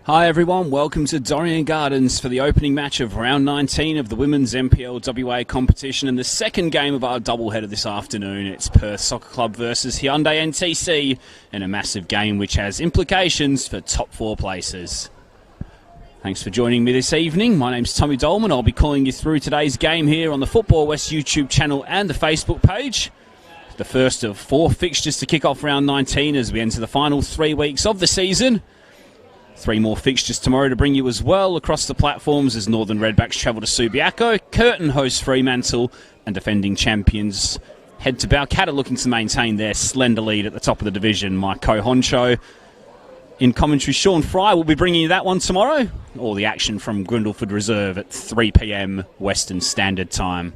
Hi everyone, welcome to Dorrien Gardens for the opening match of round 19 of the Women's NPLW competition and the second game of our doubleheader this afternoon. It's Perth Soccer Club versus Hyundai NTC in a massive game which has implications for top four places. Thanks for joining me this evening. My name's Tommy Dolman. I'll be calling you through today's game here on the Football West YouTube channel and the Facebook page. The first of four fixtures to kick off round 19 as we enter the final 3 weeks of the season. 3 more fixtures tomorrow to bring you as well across the platforms as Northern Redbacks travel to Subiaco, Curtin hosts Fremantle, and defending champions head to Balcatta looking to maintain their slender lead at the top of the division. My co-honcho in commentary, Sean Fry, will be bringing you that one tomorrow. All the action from Grindleford Reserve at 3 p.m. Western Standard Time.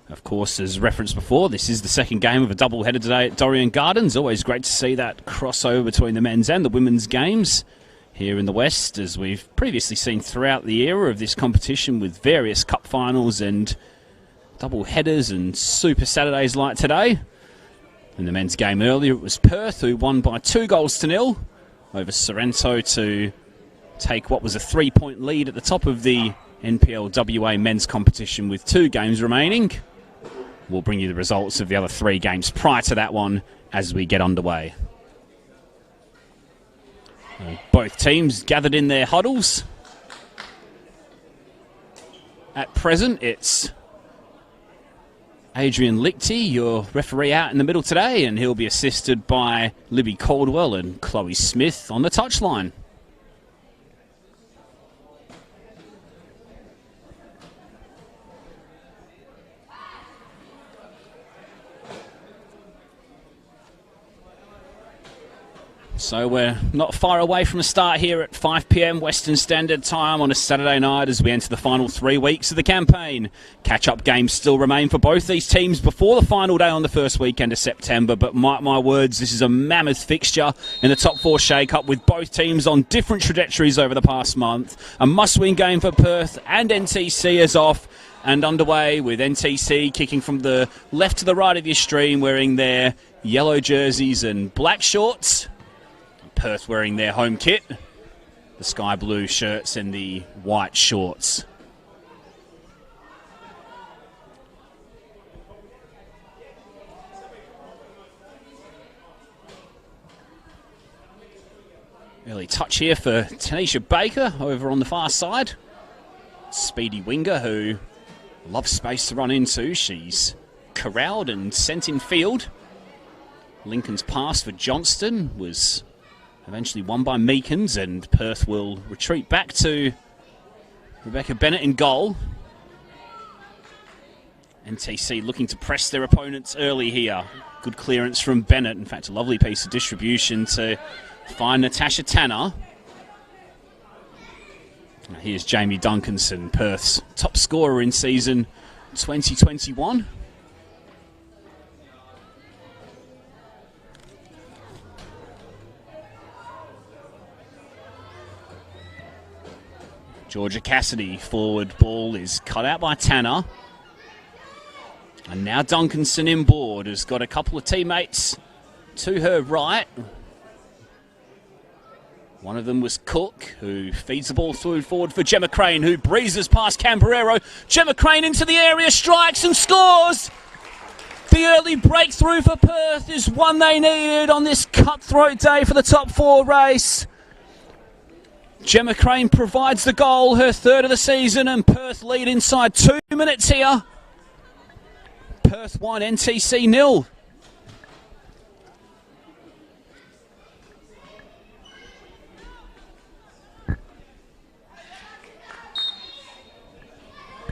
Of course, as referenced before, this is the second game of a doubleheader today at Dorrien Gardens. Always great to see that crossover between the men's and the women's games here in the West, as we've previously seen throughout the era of this competition with various cup finals and doubleheaders and Super Saturdays like today. In the men's game earlier, it was Perth who won by 2-0 over Sorrento to take what was a 3-point lead at the top of the NPLWA men's competition with 2 games remaining. We'll bring you the results of the other 3 games prior to that one as we get underway. Both teams gathered in their huddles. At present, it's Adrian Lichty, your referee, out in the middle today, and he'll be assisted by Libby Caldwell and Chloe Smith on the touchline. So we're not far away from the start here at 5 p.m. Western Standard Time on a Saturday night as we enter the final 3 weeks of the campaign. Catch-up games still remain for both these teams before the final day on the first weekend of September, but mark my words, this is a mammoth fixture in the top 4 shake-up with both teams on different trajectories over the past month. A must-win game for Perth, and NTC is off and underway with NTC kicking from the left to the right of your stream, wearing their yellow jerseys and black shorts. Perth wearing their home kit, the sky blue shirts and the white shorts. Early touch here for Tanisha Baker over on the far side. Speedy winger who loves space to run into. She's corralled and sent in field. Lincoln's pass for Johnston was eventually won by Meekins, and Perth will retreat back to Rebecca Bennett in goal. NTC looking to press their opponents early here. Good clearance from Bennett. In fact, a lovely piece of distribution to find Natasha Tanner. Here's Jamie Duncanson, Perth's top scorer in season 2021. Georgia Cassidy, forward ball is cut out by Tanner. And now Duncanson inboard has got a couple of teammates to her right. One of them was Cook, who feeds the ball through forward for Gemma Crane, who breezes past Camberero. Gemma Crane into the area, strikes and scores! The early breakthrough for Perth is one they needed on this cutthroat day for the top 4 race. Gemma Crane provides the goal, her 3rd of the season, and Perth lead inside 2 minutes here. Perth 1, NTC 0.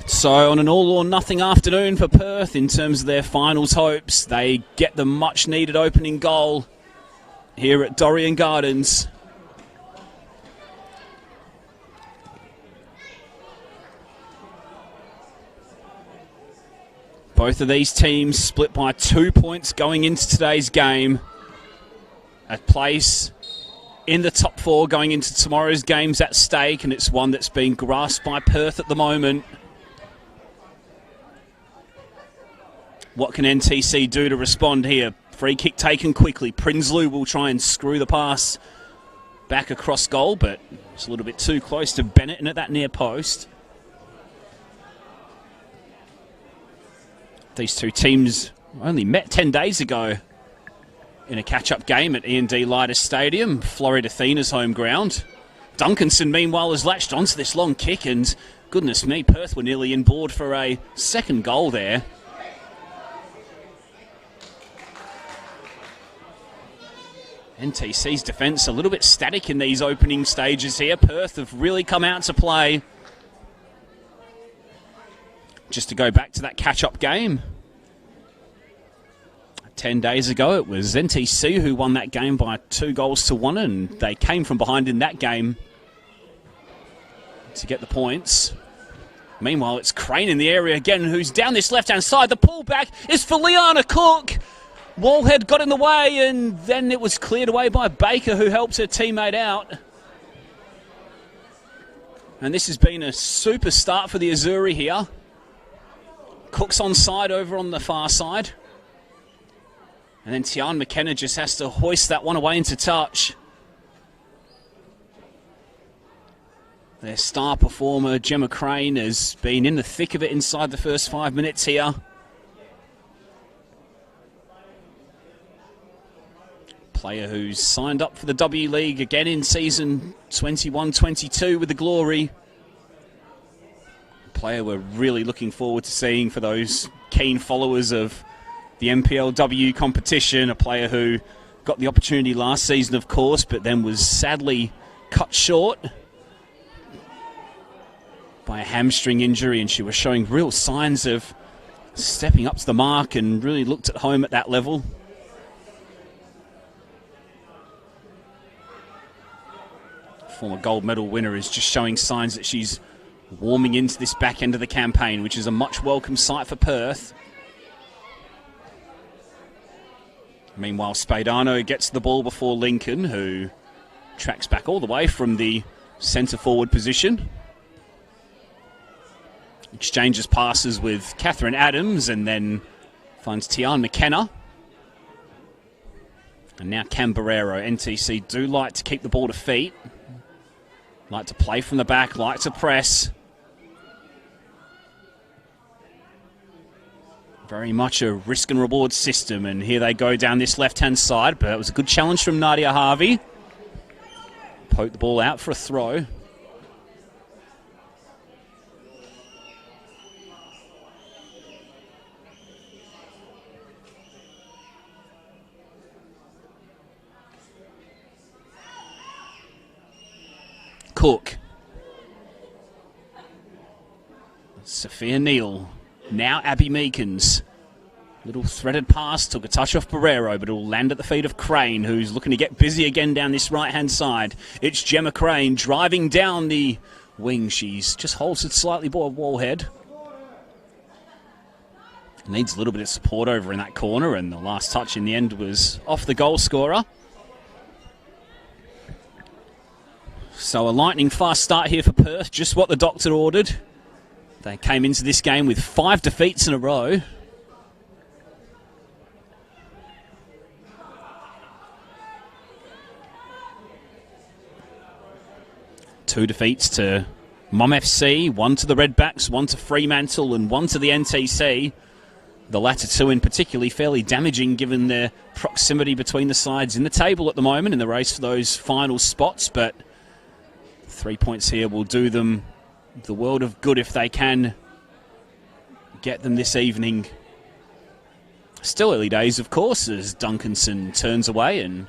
So on an all-or-nothing afternoon for Perth in terms of their finals hopes, they get the much-needed opening goal here at Dorrien Gardens. Both of these teams split by 2 points going into today's game. A place in the top 4 going into tomorrow's games at stake, and it's one that's being grasped by Perth at the moment. What can NTC do to respond here? Free kick taken quickly. Prinsloo will try and screw the pass back across goal, but it's a little bit too close to Bennett and at that near post. These two teams only met 10 days ago in a catch-up game at E&D Leiter Stadium, Florida Athena's home ground. Duncanson, meanwhile, has latched onto this long kick, and goodness me, Perth were nearly inboard for a second goal there. NTC's defence a little bit static in these opening stages here. Perth have really come out to play. Just to go back to that catch-up game. 10 days ago, it was NTC who won that game by 2-1, and they came from behind in that game to get the points. Meanwhile, it's Crane in the area again, who's down this left-hand side. The pullback is for Liana Cook. Wallhead got in the way, and then it was cleared away by Baker, who helped her teammate out. And this has been a super start for the Azzurri here. Cook's onside over on the far side. And then Tian McKenna just has to hoist that one away into touch. Their star performer, Gemma Crane, has been in the thick of it inside the first 5 minutes here. Player who's signed up for the W League again in season 21-22 with the Glory. Player we're really looking forward to seeing for those keen followers of the NPLW competition. A player who got the opportunity last season, of course, but then was sadly cut short by a hamstring injury, and she was showing real signs of stepping up to the mark and really looked at home at that level. Former gold medal winner is just showing signs that she's warming into this back end of the campaign, which is a much welcome sight for Perth. Meanwhile, Spadano gets the ball before Lincoln, who tracks back all the way from the centre forward position. Exchanges passes with Catherine Adams and then finds Tian McKenna. And now Cam Barrero. NTC do like to keep the ball to feet. Like to play from the back, like to press. Very much a risk and reward system, and here they go down this left-hand side, but it was a good challenge from Nadia Harvey. Poke the ball out for a throw. Cook. Sophia Neal. Now Abby Meekins. Little threaded pass, took a touch off Barrero, but it'll land at the feet of Crane, who's looking to get busy again down this right-hand side. It's Gemma Crane driving down the wing. She's just holds it slightly below Wallhead. Needs a little bit of support over in that corner, and the last touch in the end was off the goal scorer. So a lightning fast start here for Perth, just what the doctor ordered. They came into this game with 5 defeats in a row. Two defeats to Mum FC, one to the Redbacks, one to Fremantle and one to the NTC. The latter two in particularly fairly damaging given their proximity between the sides in the table at the moment in the race for those final spots, but 3 points here will do them the world of good if they can get them this evening. Still early days, of course, as Duncanson turns away and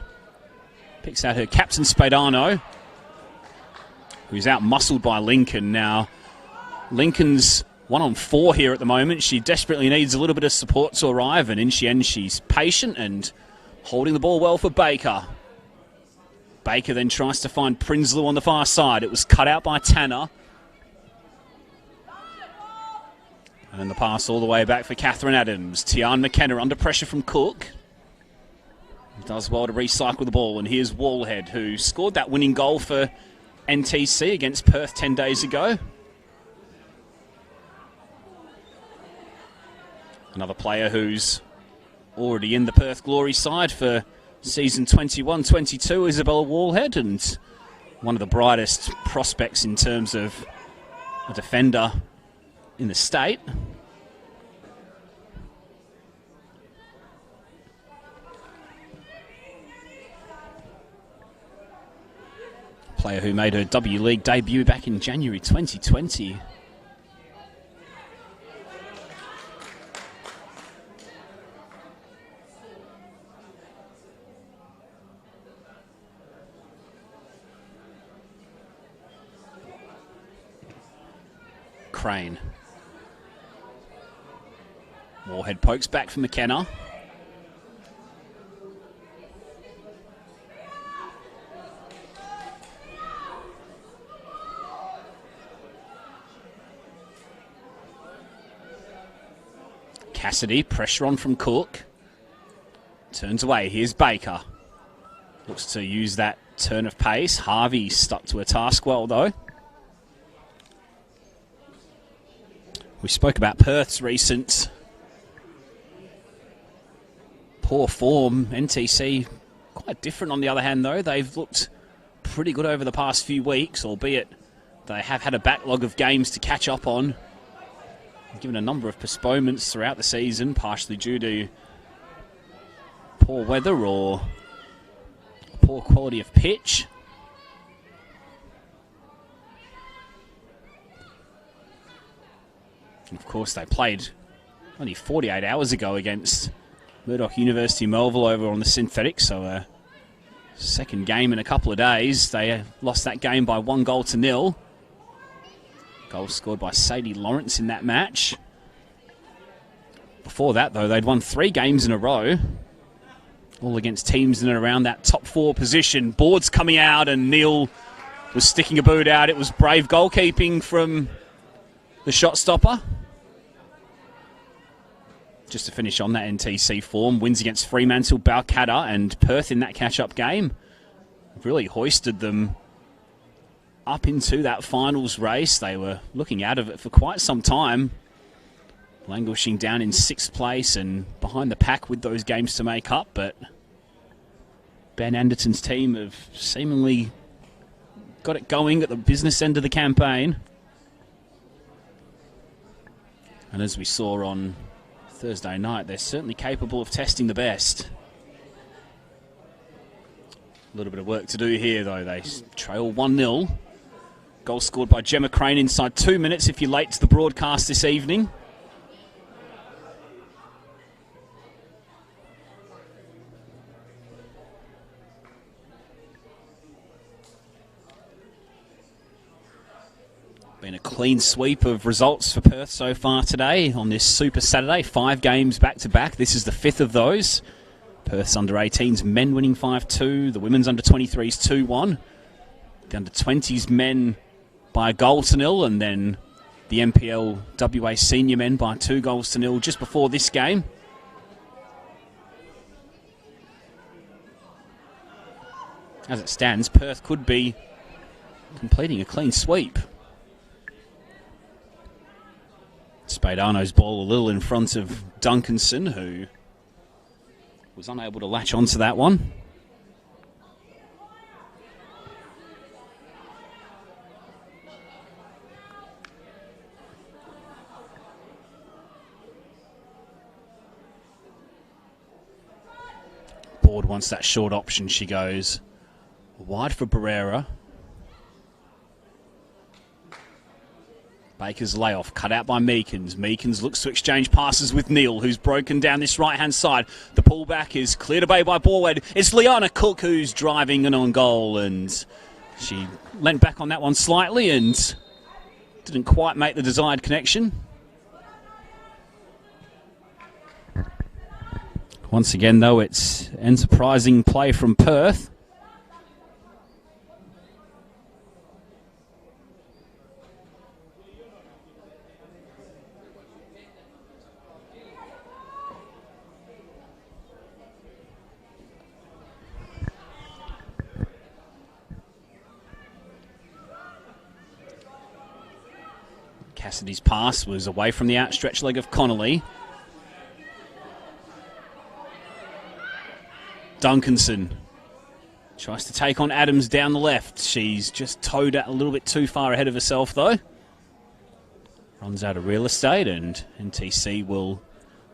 picks out her captain, Spadano, who's out-muscled by Lincoln. Now, Lincoln's 1-on-4 here at the moment. She desperately needs a little bit of support to arrive, and in the end, she's patient and holding the ball well for Baker. Baker then tries to find Prinsloo on the far side. It was cut out by Tanner. And the pass all the way back for Catherine Adams. Tian McKenna under pressure from Cook. Does well to recycle the ball. And here's Wallhead, who scored that winning goal for NTC against Perth 10 days ago. Another player who's already in the Perth Glory side for season 21-22, Isabella Wallhead, and one of the brightest prospects in terms of a defender in the state. Player who made her W League debut back in January 2020. Crane. Warhead pokes back for McKenna. Cassidy, pressure on from Cook. Turns away, here's Baker. Looks to use that turn of pace. Harvey stuck to her task well though. We spoke about Perth's recent poor form. NTC quite different on the other hand though. They've looked pretty good over the past few weeks, albeit they have had a backlog of games to catch up on. Given a number of postponements throughout the season, partially due to poor weather or poor quality of pitch. And of course, they played only 48 hours ago against Murdoch University Melville over on the synthetic, so a second game in a couple of days. They lost that game by 1-0. Goal scored by Sadie Lawrence in that match. Before that, though, they'd won 3 games in a row, all against teams in and around that top 4 position. Boards coming out, and Neil was sticking a boot out. It was brave goalkeeping from the shot stopper. Just to finish on that NTC form, wins against Fremantle, Balcatta and Perth in that catch-up game. Really hoisted them up into that finals race. They were looking out of it for quite some time, languishing down in 6th place and behind the pack with those games to make up, but Ben Anderton's team have seemingly got it going at the business end of the campaign. And as we saw on Thursday night, they're certainly capable of testing the best. A little bit of work to do here though. They trail 1-0. Goal scored by Gemma Crane inside 2 minutes if you're late to the broadcast this evening. Been a clean sweep of results for Perth so far today on this Super Saturday. 5 games back-to-back. This is the 5th of those. Perth's under-18s men winning 5-2. The women's under-23s 2-1. The under-20s men by 1-0, and then the NPLW senior men by 2-0 just before this game. As it stands, Perth could be completing a clean sweep. Spadano's ball a little in front of Duncanson, who was unable to latch onto that one. Board wants that short option. She goes wide for Barrera. Baker's layoff, cut out by Meekins. Meekins looks to exchange passes with Neil, who's broken down this right-hand side. The pullback is cleared away by Borwed. It's Liana Cook who's driving and on goal, and she leant back on that one slightly and didn't quite make the desired connection. Once again, though, it's enterprising play from Perth. Cassidy's pass was away from the outstretched leg of Connolly. Duncanson Tries to take on Adams down the left. She's just towed out a little bit too far ahead of herself, though. Runs out of real estate, and NTC will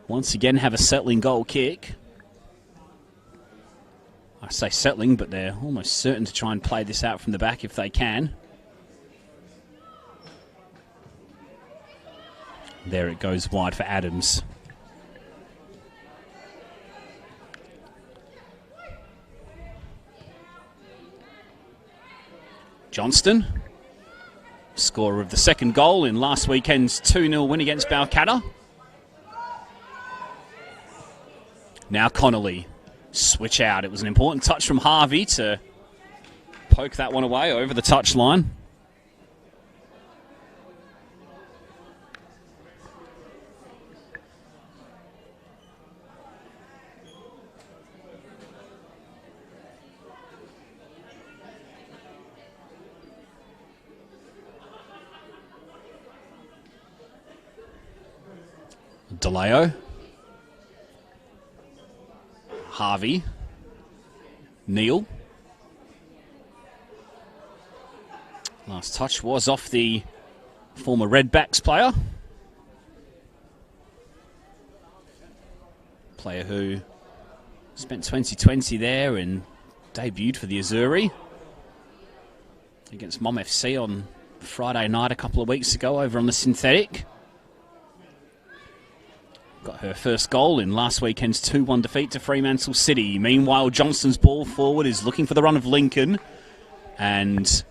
once again have a settling goal kick. I say settling, but they're almost certain to try and play this out from the back if they can. There it goes wide for Adams. Johnston, scorer of the second goal in last weekend's 2-0 win against Balcatta. Now Connolly, switch out. It was an important touch from Harvey to poke that one away over the touchline. DeLeo, Harvey, Neal. Last touch was off the former Redbacks player. Player who spent 2020 there and debuted for the Azuri against Mom FC on Friday night a couple of weeks ago over on the synthetic. Got her first goal in last weekend's 2-1 defeat to Fremantle City. Meanwhile, Johnston's ball forward is looking for the run of Lincoln. And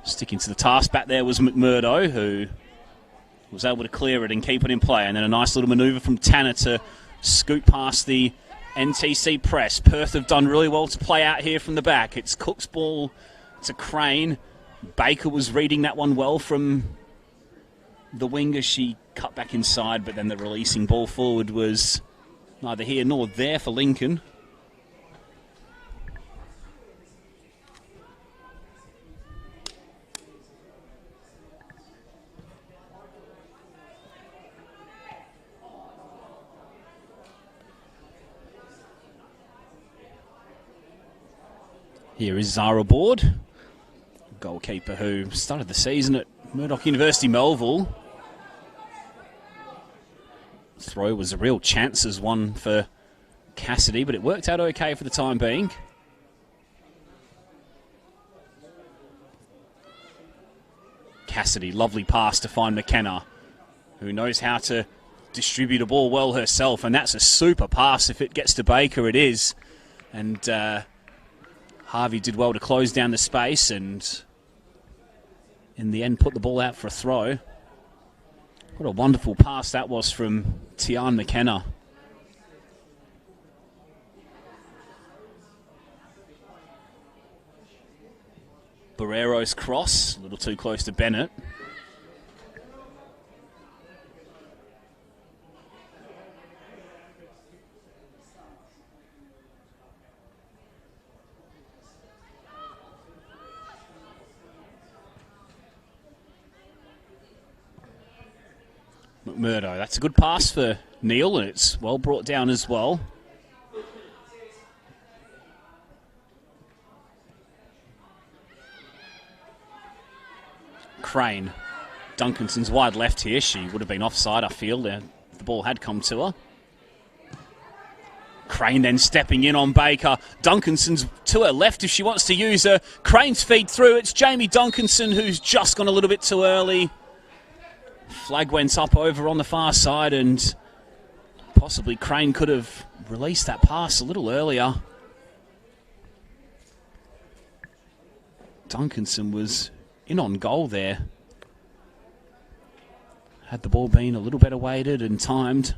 sticking to the task back there was McMurdo, who was able to clear it and keep it in play. And then a nice little manoeuvre from Tanner to scoot past the NTC press. Perth have done really well to play out here from the back. It's Cook's ball to Crane. Baker was reading that one well from the wing as she cut back inside, but then the releasing ball forward was neither here nor there for Lincoln. Here is Zara Board, goalkeeper who started the season at Murdoch University Melville. Throw was a real chances one for Cassidy, but it worked out okay for the time being. Cassidy, lovely pass to find McKenna, who knows how to distribute a ball well herself, and that's a super pass. If it gets to Baker, it is. And Harvey did well to close down the space and in the end put the ball out for a throw. What a wonderful pass that was from Tian McKenna. Barrero's cross, a little too close to Bennett. McMurdo, that's a good pass for Neal, and it's well brought down as well. Crane. Duncanson's wide left here. She would have been offside, I feel. The ball had come to her. Crane then stepping in on Baker. Duncanson's to her left if she wants to use her. Crane's feed through. It's Jamie Duncanson who's just gone a little bit too early. Flag went up over on the far side, and possibly Crane could have released that pass a little earlier. Duncanson was in on goal there. Had the ball been a little better weighted and timed.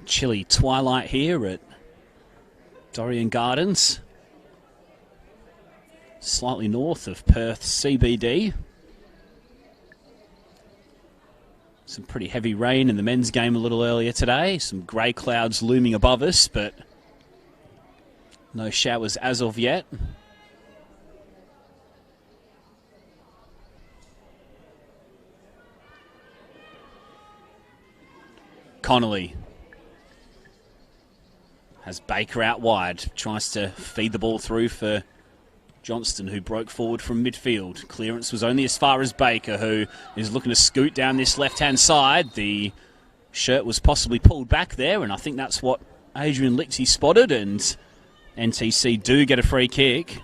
Chilly twilight here at Dorrien Gardens, slightly north of Perth CBD. Some pretty heavy rain in the men's game a little earlier today. Some grey clouds looming above us, but no showers as of yet. Connolly has Baker out wide, tries to feed the ball through for Johnston, who broke forward from midfield. Clearance was only as far as Baker, who is looking to scoot down this left-hand side. The shirt was possibly pulled back there, and I think that's what Adrian Lixie spotted, and NTC do get a free kick.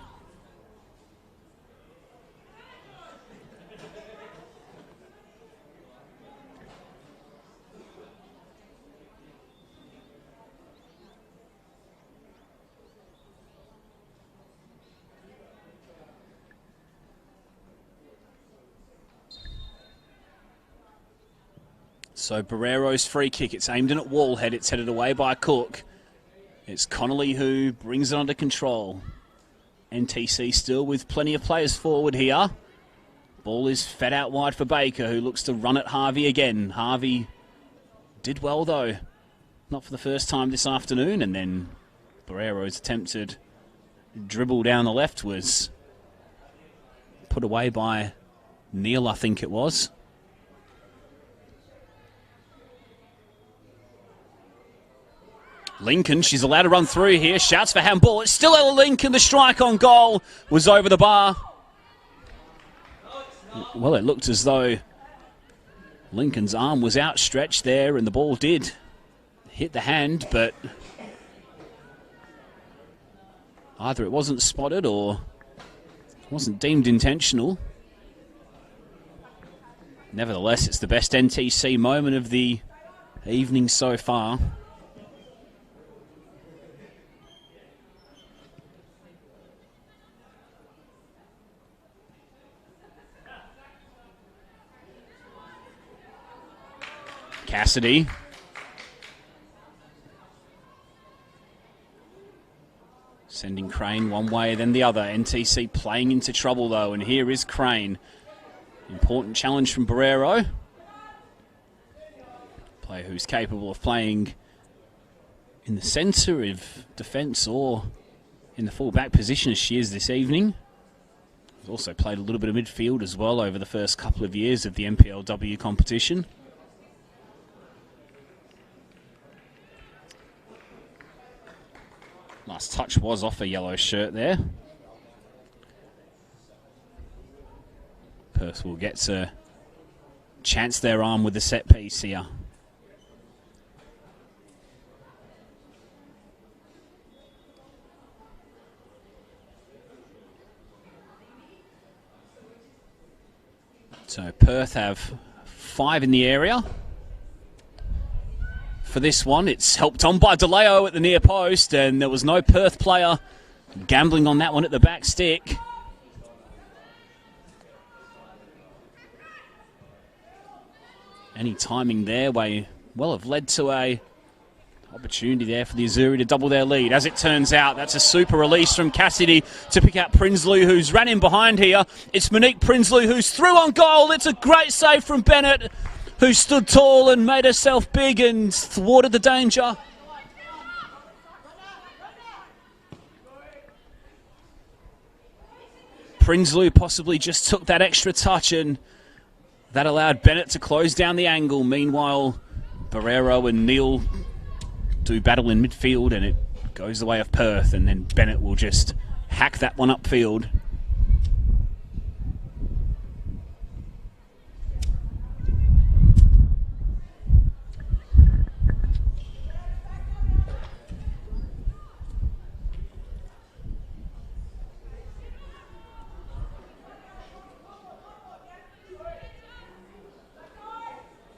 So Barrero's free kick, it's aimed in at Wallhead, it's headed away by Cook. It's Connolly who brings it under control. NTC still with plenty of players forward here. Ball is fed out wide for Baker, who looks to run at Harvey again. Harvey did well though, not for the first time this afternoon, and then Barrero's attempted dribble down the left was put away by Neil, I think it was. Lincoln, she's allowed to run through here, shouts for handball. It's still Ella Lincoln, the strike on goal was over the bar. Well, it looked as though Lincoln's arm was outstretched there and the ball did hit the hand, but either it wasn't spotted or wasn't deemed intentional. Nevertheless, it's the best NTC moment of the evening so far. Cassidy. Sending Crane one way, then the other. NTC playing into trouble though, and here is Crane. Important challenge from Barrero. Player who's capable of playing in the centre of defence or in the full-back position as she is this evening. Has also played a little bit of midfield as well over the first couple of years of the NPLW competition. Last touch was off a yellow shirt there. Perth will get to chance their arm with the set piece here. So Perth have 5 in the area. For this one, it's helped on by DeLeo at the near post, and there was no Perth player gambling on that one at the back stick. Any timing there may well have led to a opportunity there for the Azzurri to double their lead. As it turns out, that's a super release from Cassidy to pick out Prinsloo, who's ran in behind here. It's Monique Prinsloo who's through on goal. It's a great save from Bennett, who stood tall and made herself big and thwarted the danger. Prinsloo possibly just took that extra touch, and that allowed Bennett to close down the angle. Meanwhile, Barrero and Neal do battle in midfield, and it goes the way of Perth, and then Bennett will just hack that one upfield.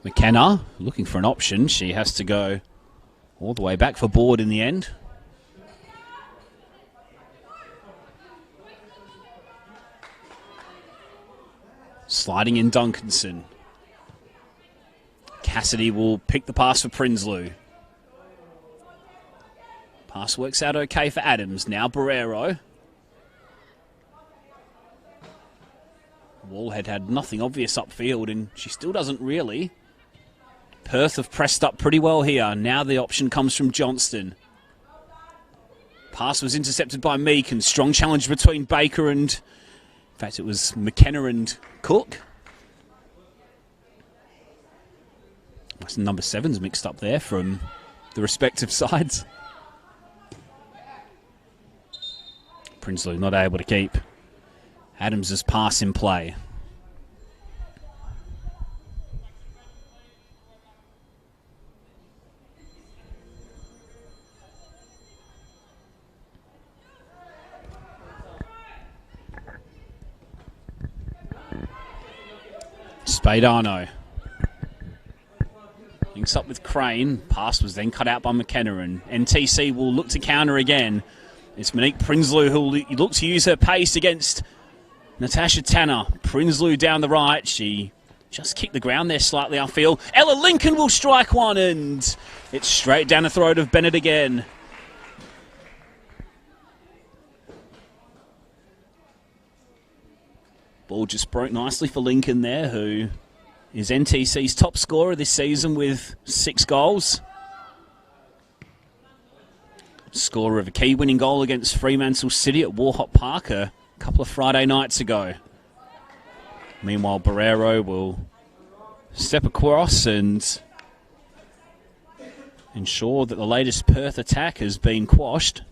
McKenna looking for an option. She has to go all the way back for board in the end. Sliding in Duncanson. Cassidy will pick the pass for Prinsloo. Pass works out okay for Adams. Now Barrero. Wallhead had nothing obvious upfield, and she still doesn't really. Perth have pressed up pretty well here. Now the option comes from Johnston. Pass was intercepted by Meek, and strong challenge between Baker and, in fact, it was McKenna and Cook. I Number 7's mixed up there from the respective sides. Prinsloo not able to keep Adams' pass in play. Spadano links up with Crane. Pass was then cut out by McKenna, and NTC will look to counter again. It's Monique Prinsloo who will look to use her pace against Natasha Tanner. Prinsloo down the right. She just kicked the ground there slightly, I feel. Ella Lincoln will strike one, and it's straight down the throat of Bennett again. Ball just broke nicely for Lincoln there, who is NTC's top scorer this season with 6 goals. Scorer of a key winning goal against Fremantle City at Warhop Park a couple of Friday nights ago. Meanwhile, Barrero will step across and ensure that the latest Perth attack has been quashed.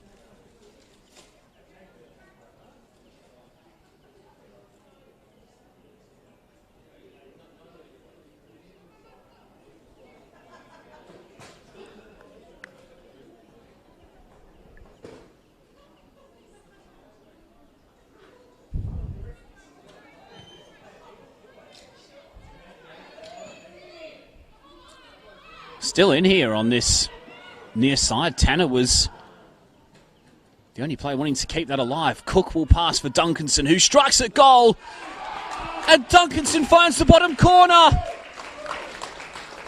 Still in here on this near side. Tanner was the only player wanting to keep that alive. Cook will pass for Duncanson, who strikes at goal. And Duncanson finds the bottom corner.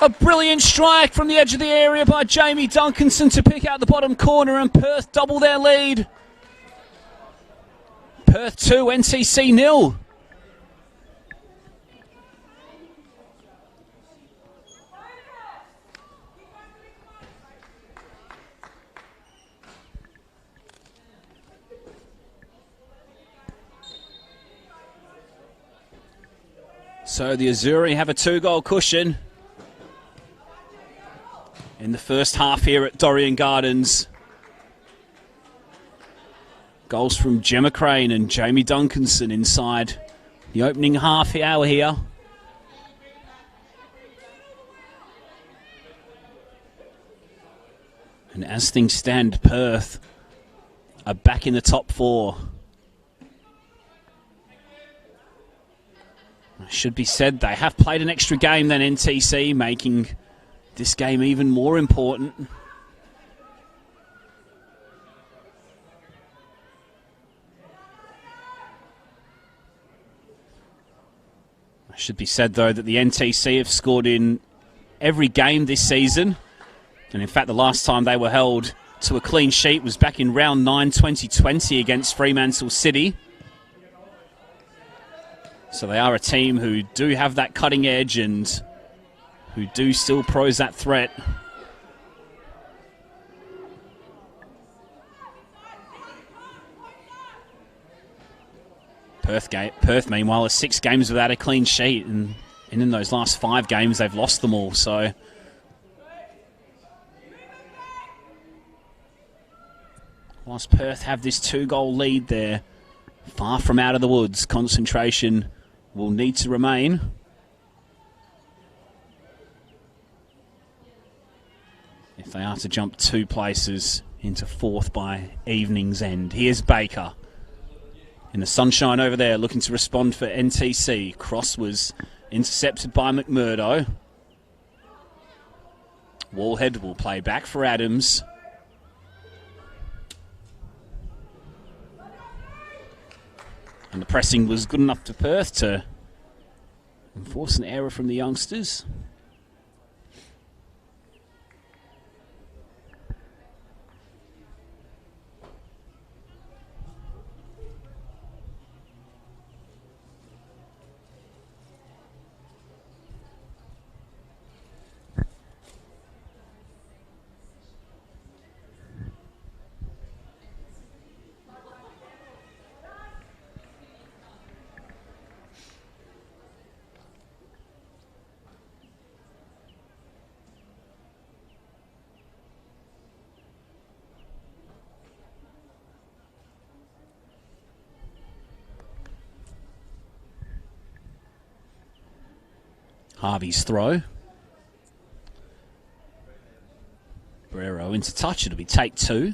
A brilliant strike from the edge of the area by Jamie Duncanson to pick out the bottom corner, and Perth double their lead. Perth 2, NTC 0. So the Azzurri have a 2-goal cushion in the first half here at Dorrien Gardens. Goals from Gemma Crane and Jamie Duncanson inside the opening half hour here. And as things stand, Perth are back in the top 4. Should be said, they have played an extra game than NTC, making this game even more important. It should be said, though, that the NTC have scored in every game this season. And in fact, the last time they were held to a clean sheet was back in round 9 2020 against Fremantle City. So they are a team who do have that cutting edge and who do still pose that threat. Perth, meanwhile, is 6 games without a clean sheet, and in those last 5 games, they've lost them all. So whilst Perth have this 2-goal lead there, far from out of the woods, concentration will need to remain. If they are to jump 2 places into 4th by evening's end. Here's Baker in the sunshine over there, looking to respond for NTC. Cross was intercepted by McMurdo. Wallhead will play back for Adams. And the pressing was good enough to Perth to enforce an error from the youngsters. Harvey's throw. Barrero into touch. It'll be take 2.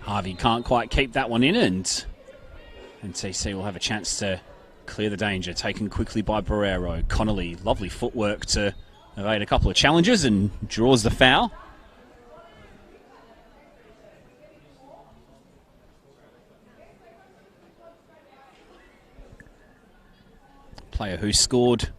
Harvey can't quite keep that one in, and NTC will have a chance to clear the danger. Taken quickly by Barrero. Connolly, lovely footwork to evade a couple of challenges and draws the foul. Player who scored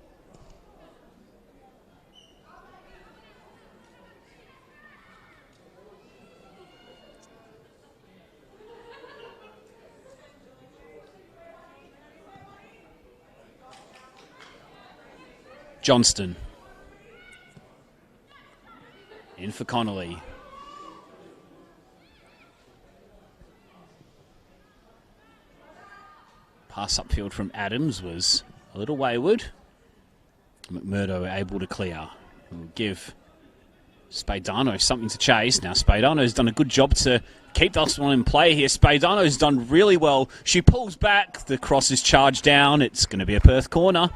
Johnston. In for Connolly. Pass upfield from Adams was a little wayward. McMurdo able to clear. Will give Spadano something to chase. Now Spadano's done a good job to keep this one in play here. Spadano's done really well. She pulls back. The cross is charged down. It's going to be a Perth corner.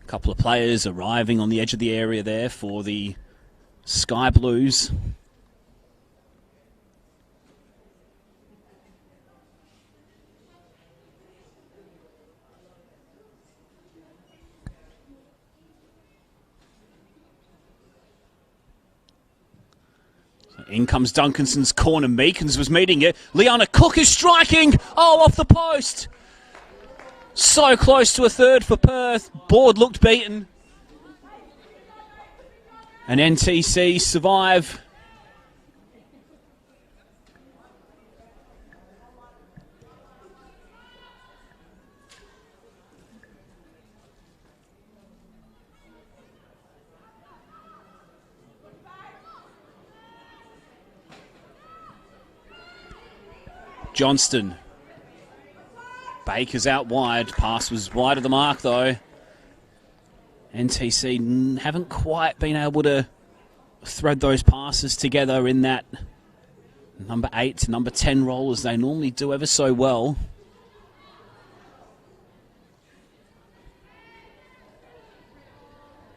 Couple of players arriving on the edge of the area there for the Sky Blues. So in comes Duncanson's corner. Meekins was meeting it. Liana Cook is striking. Oh, off the post. So close to a third for Perth. Board looked beaten. And NTC survive. Johnston. Baker's out wide. Pass was wide of the mark, though. NTC haven't quite been able to thread those passes together in that number 8 to number 10 role as they normally do ever so well.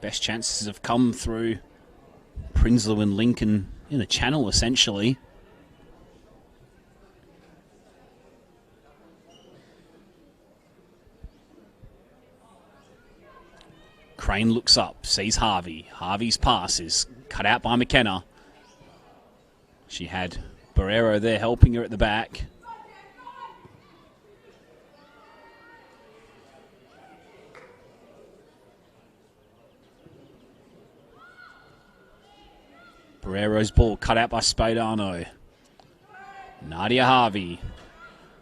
Best chances have come through Prinsloo and Lincoln in the channel, essentially. Crane looks up, sees Harvey. Harvey's pass is cut out by McKenna. She had Barrero there helping her at the back. Barrero's ball cut out by Spadano. Nadia Harvey.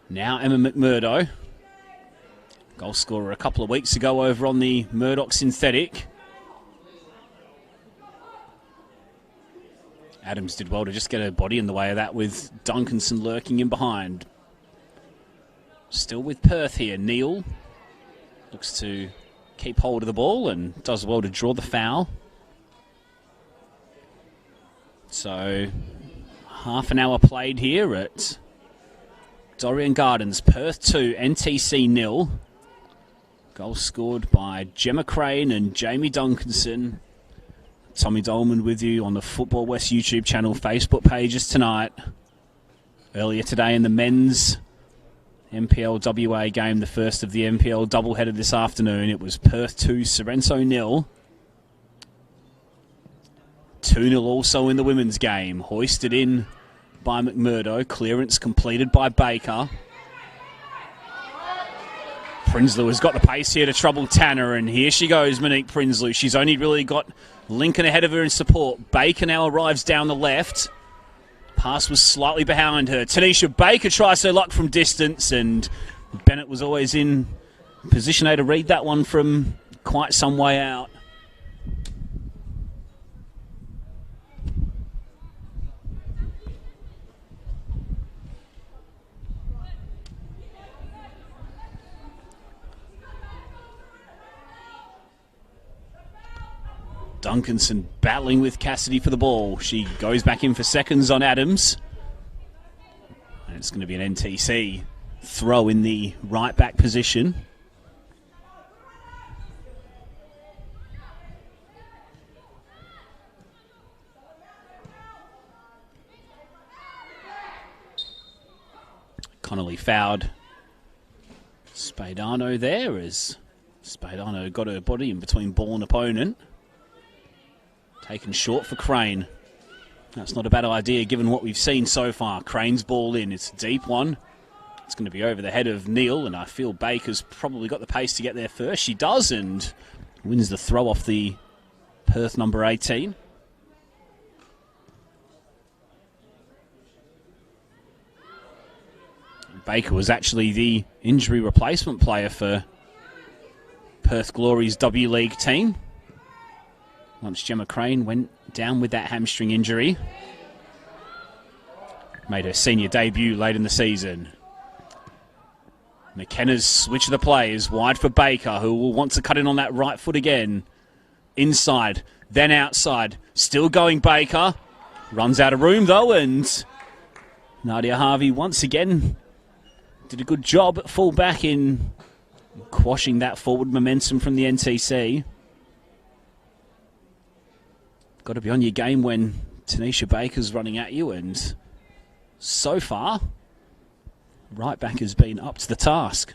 Now Emma McMurdo. Goal scorer a couple of weeks ago over on the Murdoch synthetic. Adams did well to just get her body in the way of that with Duncanson lurking in behind. Still with Perth here. Neal looks to keep hold of the ball and does well to draw the foul. So half an hour played here at Dorrien Gardens. Perth 2, NTC 0. Goal scored by Gemma Crane and Jamie Duncanson. Tommy Dolman with you on the Football West YouTube channel, Facebook pages tonight. Earlier today in the men's NPLWA game, the first of the NPL doubleheader this afternoon, it was Perth 2, Sorrento 0. 2-0 also in the women's game. Hoisted in by McMurdo. Clearance completed by Baker. Prinsloo has got the pace here to trouble Tanner, and here she goes, Monique Prinsloo. She's only really got Lincoln ahead of her in support. Baker now arrives down the left. Pass was slightly behind her. Tanisha Baker tries her luck from distance, and Bennett was always in position A to read that one from quite some way out. Duncanson battling with Cassidy for the ball. She goes back in for seconds on Adams. And it's going to be an NTC throw in the right back position. Connolly fouled Spadano there as Spadano got her body in between ball and opponent. Taken short for Crane. That's not a bad idea given what we've seen so far. Crane's ball in. It's a deep one. It's going to be over the head of Neal, and I feel Baker's probably got the pace to get there first. She does, and wins the throw off the Perth number 18. Baker was actually the injury replacement player for Perth Glory's W League team once Gemma Crane went down with that hamstring injury. Made her senior debut late in the season. McKenna's switch of the play is wide for Baker, who will want to cut in on that right foot again. Inside, then outside. Still going Baker. Runs out of room though, and Nadia Harvey once again did a good job at full back in quashing that forward momentum from the NTC. Got to be on your game when Tanisha Baker's running at you, and so far, right back has been up to the task.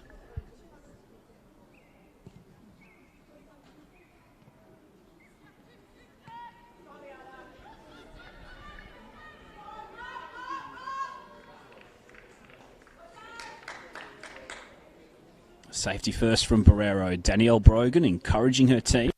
Safety first from Barrero. Danielle Brogan encouraging her team.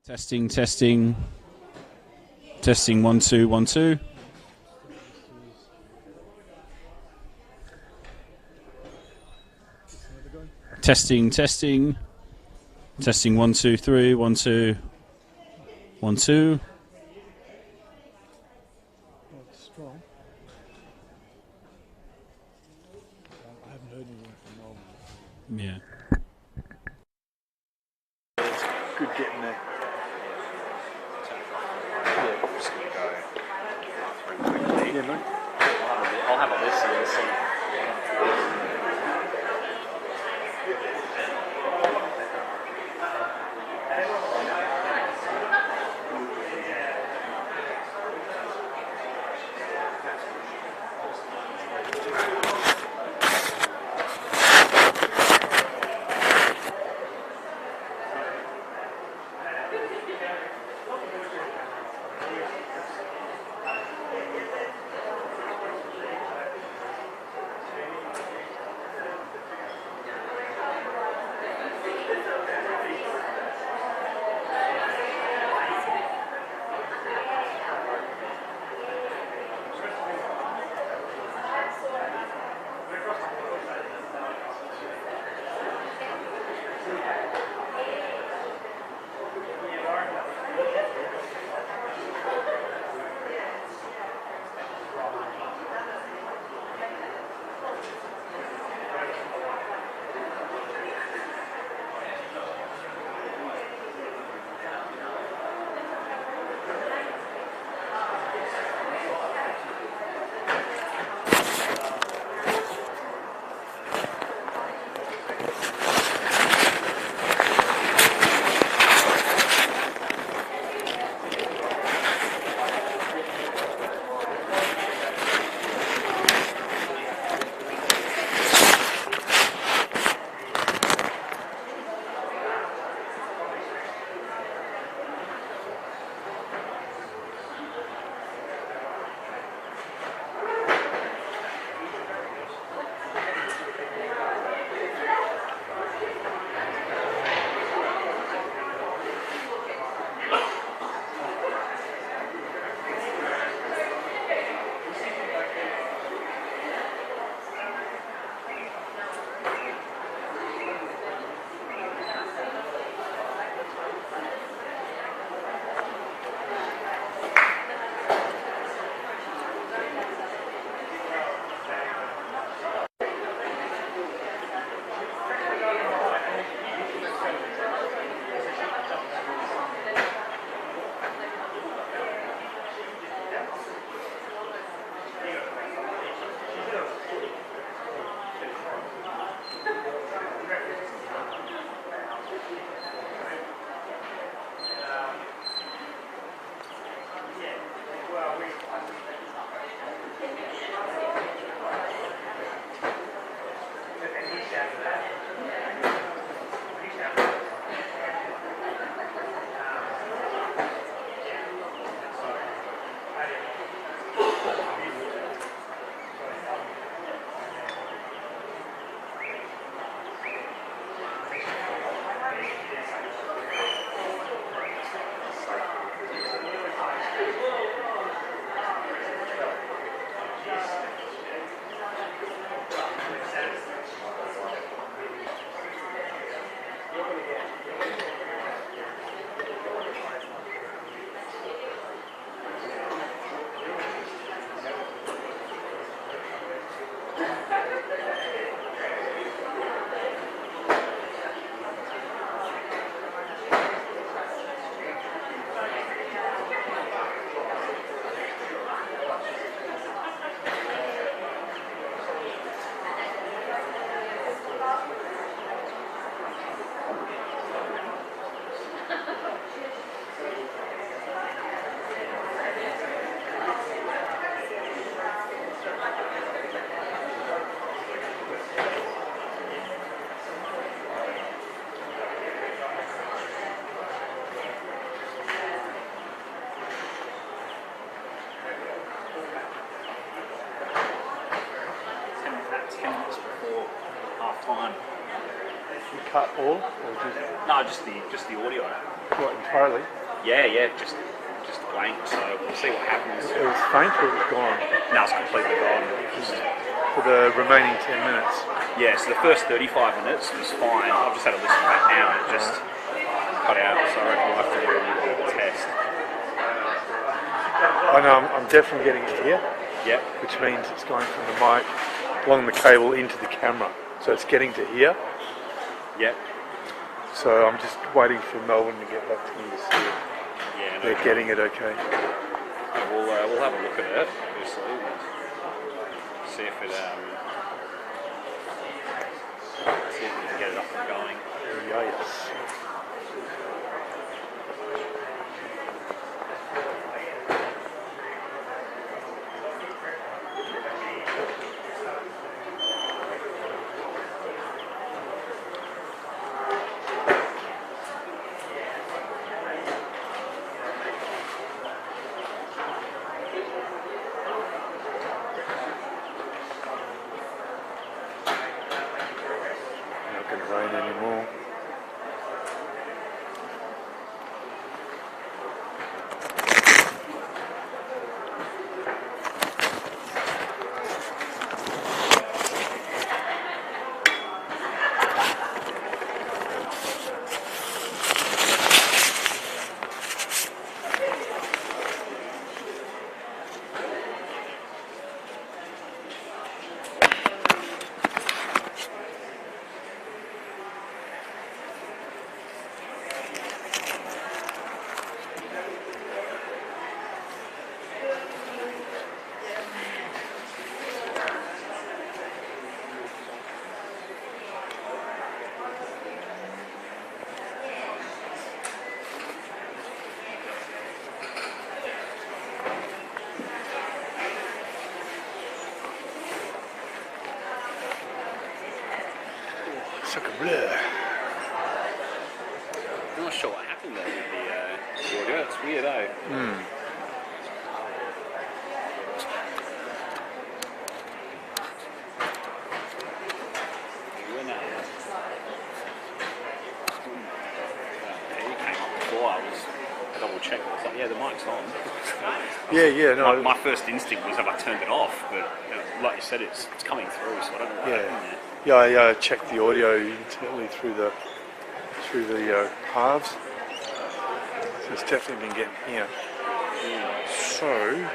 Testing, testing. Testing, 1 2 1 2. Testing, testing. Testing, 1 2 3 1 2 1 2. Oh, it's strong. I haven't heard anything from Melbourne. Yeah. Good getting there. I'm just going to go through quickly. Yeah, mate. I'll have a listen and see. fine. You cut all, or No, just the audio. what entirely? Yeah, just blank. So we'll see what happens. It was faint or it was gone No, it's completely gone. for the remaining 10 minutes. Yeah, so the first 35 minutes was fine. I've just had to listen back now. It just cut out. So I reckon we'll have to do a little bit of a test. I know I'm definitely getting it here, Yep. which means it's going from the mic along the cable into the camera. So it's getting to here. Yep. So I'm just waiting for Melbourne to get back to me to see if Yeah. they're getting it okay. We'll have a look at it. Obviously. See if it see if we can get it up and going. Yes. Not going to rain anymore. It's like a blur. I'm not sure what happened there with the audio. It's weird, eh? When he came up before, I was double checking. I was like, yeah, the mic's on. Yeah, no. My first instinct was have I turned it off, but like you said, it's coming through, so I don't know what happened there. Yeah, I checked the audio internally through the halves. So it's definitely been getting here. So,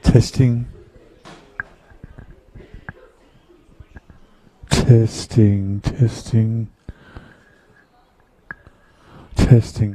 Testing. Testing, testing, testing.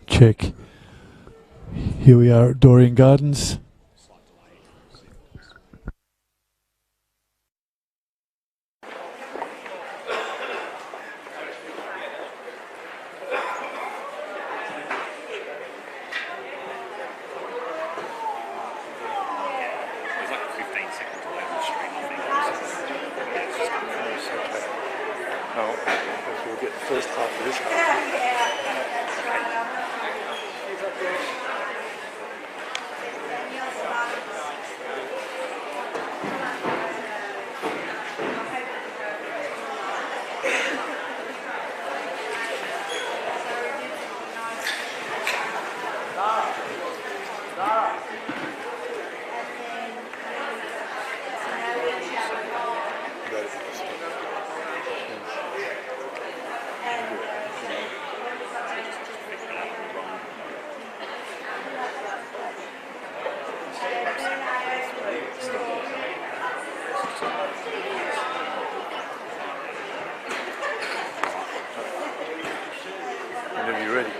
Check. Here we are at Doreen Gardens. There's like 15 seconds away on the stream, I think. Oh, we'll get the first half of this half. Whenever you're ready.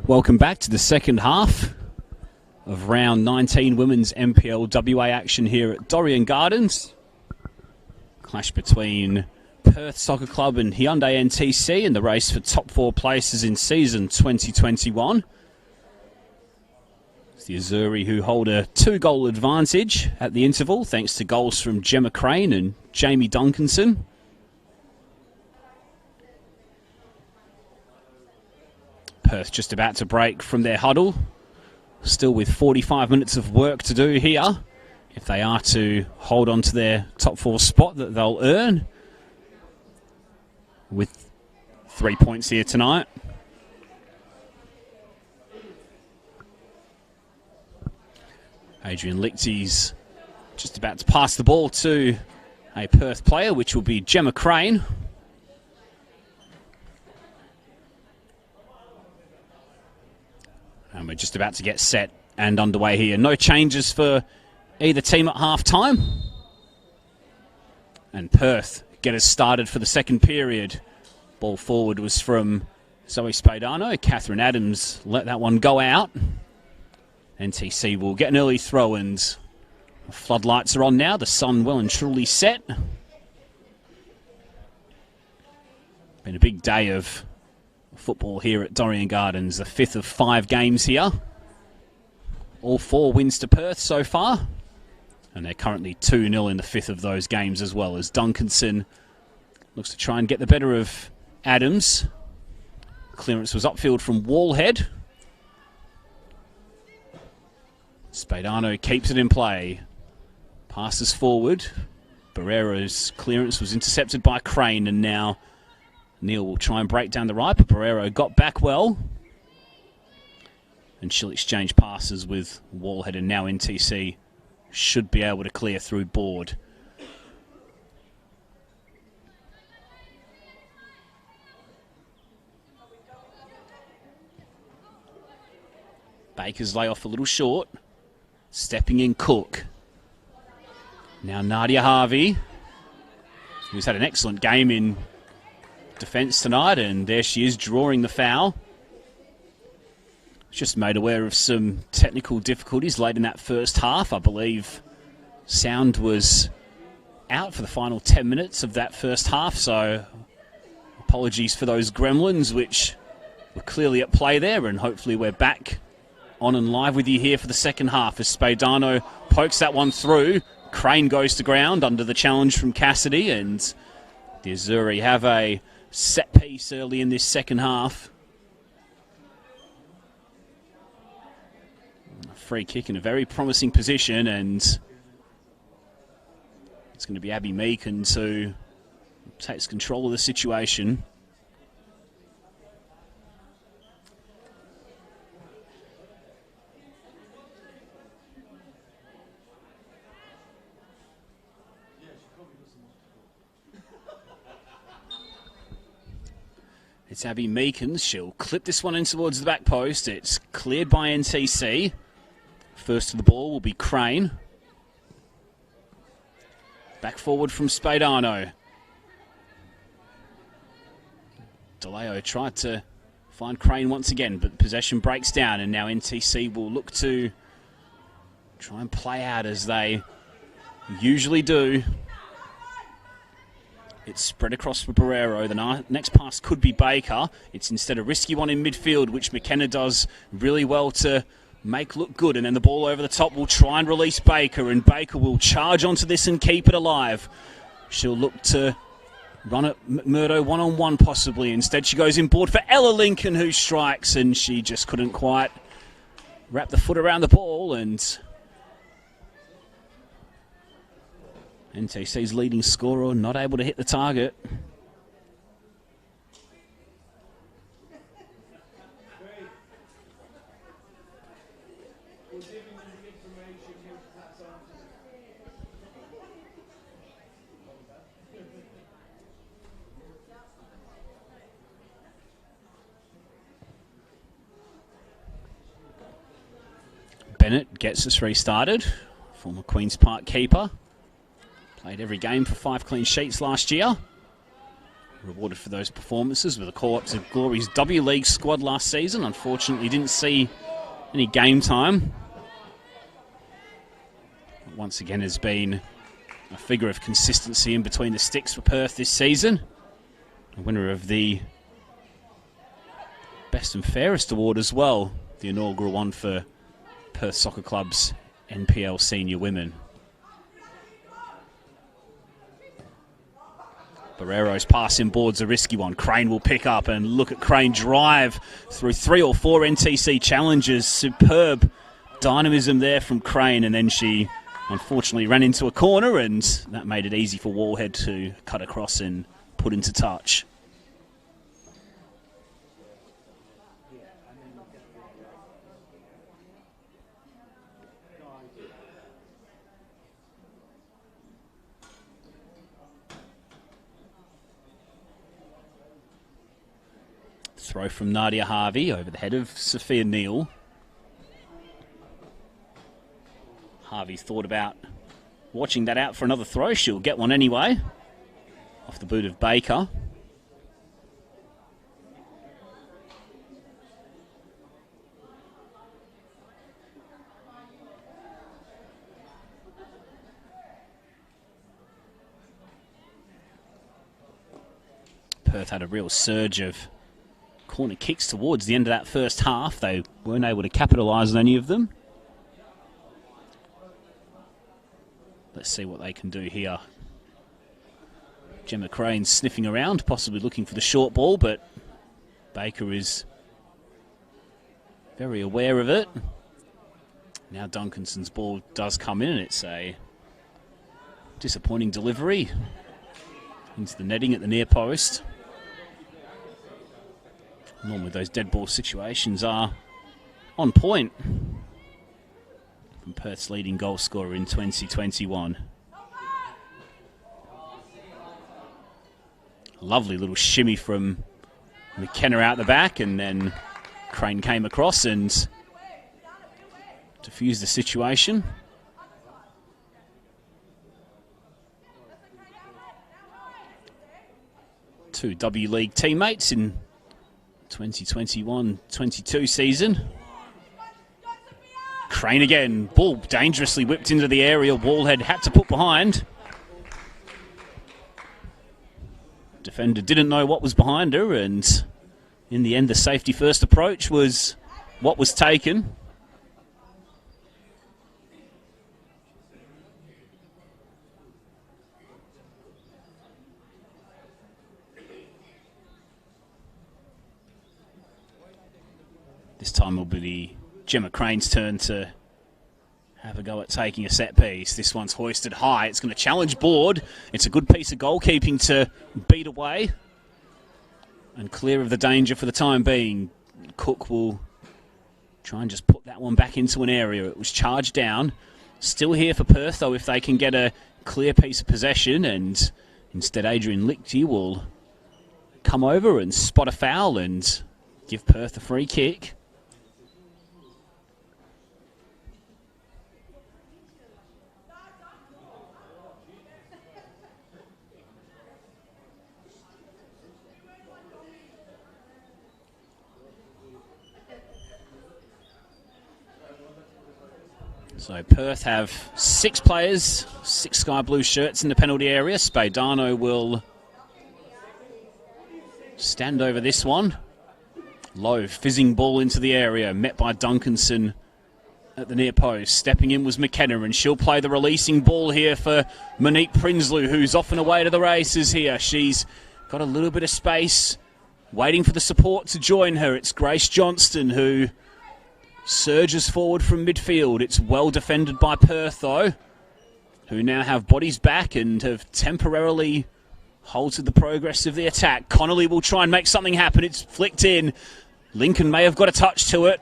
Welcome back to the second half of round 19 women's NPLWA action here at Doreen Gardens. Clash between Perth Soccer Club and Hyundai NTC in the race for top 4 places in season 2021. It's the Azuri who hold a 2-goal advantage at the interval thanks to goals from Gemma Crane and Jamie Duncanson. Perth just about to break from their huddle, still with 45 minutes of work to do here if they are to hold on to their top 4 spot that they'll earn with 3 points here tonight. Adrian Lichty's just about to pass the ball to a Perth player, which will be Gemma Crane. And we're just about to get set and underway here. No changes for either team at half-time. And Perth get us started for the second period. Ball forward was from Zoe Spadano. Catherine Adams let that one go out. NTC will get an early throw and the floodlights are on now. The sun well and truly set. Been a big day of football here at Doreen Gardens, the 5th of 5 games here. All 4 wins to Perth so far. And they're currently 2-0 in the 5th of those games as well, as Duncanson looks to try and get the better of Adams. Clearance was upfield from Wallhead. Spadano keeps it in play. Passes forward. Barrero's clearance was intercepted by Crane, and now Neil will try and break down the right, but Barrero got back well. And she'll exchange passes with Wallhead, and now NTC should be able to clear through board. Baker's lay off a little short. Stepping in Cook. Now Nadia Harvey, who's had an excellent game in defence tonight, and there she is drawing the foul. Just made aware of some technical difficulties late in that first half. I believe sound was out for the final 10 minutes of that first half, so apologies for those gremlins which were clearly at play there, and hopefully we're back on and live with you here for the second half as Spadano pokes that one through. Crane goes to ground under the challenge from Cassidy, and the Azzurri have a set piece early in this second half. A free kick in a very promising position, and it's going to be Abby Meakin who takes control of the situation. It's Abby Meakin. She'll clip this one in towards the back post. It's cleared by NTC. First to the ball will be Crane. Back forward from Spadano. DeLeo tried to find Crane once again, but possession breaks down, and now NTC will look to try and play out as they usually do. It's spread across for Barrero. The next pass could be Baker. It's instead a risky one in midfield, which McKenna does really well to make look good. And then the ball over the top will try and release Baker, and Baker will charge onto this and keep it alive. She'll look to run at McMurdo one-on-one possibly. Instead, she goes inboard for Ella Lincoln, who strikes, and she just couldn't quite wrap the foot around the ball, and NTC's leading scorer not able to hit the target. Bennett gets us restarted. Former Queen's Park keeper. Played every game for 5 clean sheets last year. Rewarded for those performances with a call-up to Glory's W League squad last season. Unfortunately, didn't see any game time. But once again, has been a figure of consistency in between the sticks for Perth this season. A winner of the Best and Fairest award as well. The inaugural one for Perth Soccer Club's NPL Senior Women. Barrero's passing board's a risky one. Crane will pick up, and look at Crane drive through 3 or 4 NTC challenges. Superb dynamism there from Crane, and then she unfortunately ran into a corner, and that made it easy for Wallhead to cut across and put into touch. Throw from Nadia Harvey over the head of Sophia Neal. Harvey thought about watching that out for another throw. She'll get one anyway. Off the boot of Baker. Perth had a real surge of corner kicks towards the end of that first half. They weren't able to capitalise on any of them. Let's see what they can do here. Gemma Crane sniffing around, possibly looking for the short ball, but Baker is very aware of it. Now Duncanson's ball does come in, and it's a disappointing delivery into the netting at the near post. Normally those dead ball situations are on point from Perth's leading goal scorer in 2021. Lovely little shimmy from McKenna out the back, and then Crane came across and diffused the situation. Two W League teammates in 2021-22 season. Crane again. Ball dangerously whipped into the area. Wallhead had to put behind. Defender didn't know what was behind her, and in the end the safety first approach was what was taken. This time will be Gemma Crane's turn to have a go at taking a set piece. This one's hoisted high. It's going to challenge board. It's a good piece of goalkeeping to beat away and clear of the danger for the time being. Cook will try and just put that one back into an area. It was charged down. Still here for Perth, though, if they can get a clear piece of possession, and instead Adrian Lichty will come over and spot a foul and give Perth a free kick. So Perth have 6 players, 6 sky blue shirts in the penalty area. Spadano will stand over this one. Low, fizzing ball into the area, met by Duncanson at the near post. Stepping in was McKenna, and she'll play the releasing ball here for Monique Prinsloo, who's off and away to the races here. She's got a little bit of space, waiting for the support to join her. It's Grace Johnston who surges forward from midfield. It's well defended by Perth, though, who now have bodies back and have temporarily halted the progress of the attack. Connolly will try and make something happen. It's flicked in. Lincoln may have got a touch to it.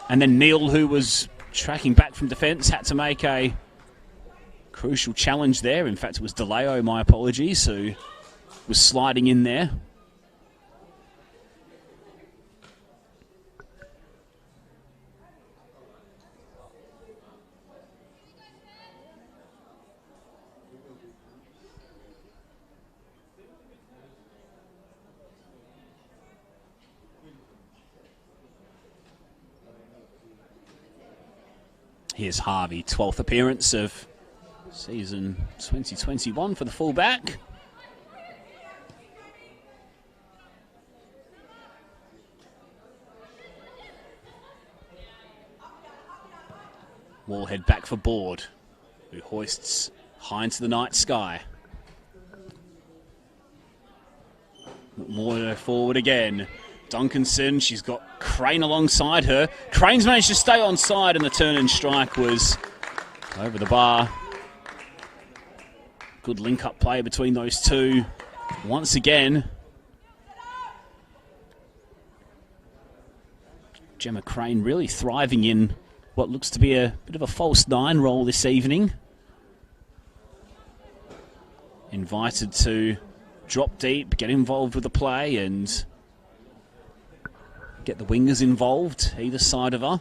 And then Neil, who was tracking back from defence, had to make a crucial challenge there. In fact, it was DeLeo, my apologies, who was sliding in there. Here's Harvey, 12th appearance of season 2021 for the fullback. Wallhead back for Board, who hoists high into the night sky. More forward again. Duncanson, she's got Crane alongside her. Crane's managed to stay on side, and the turn and strike was over the bar. Good link-up play between those two. Once again, Gemma Crane really thriving in what looks to be a bit of a false 9 role this evening. Invited to drop deep, get involved with the play, and get the wingers involved, either side of her.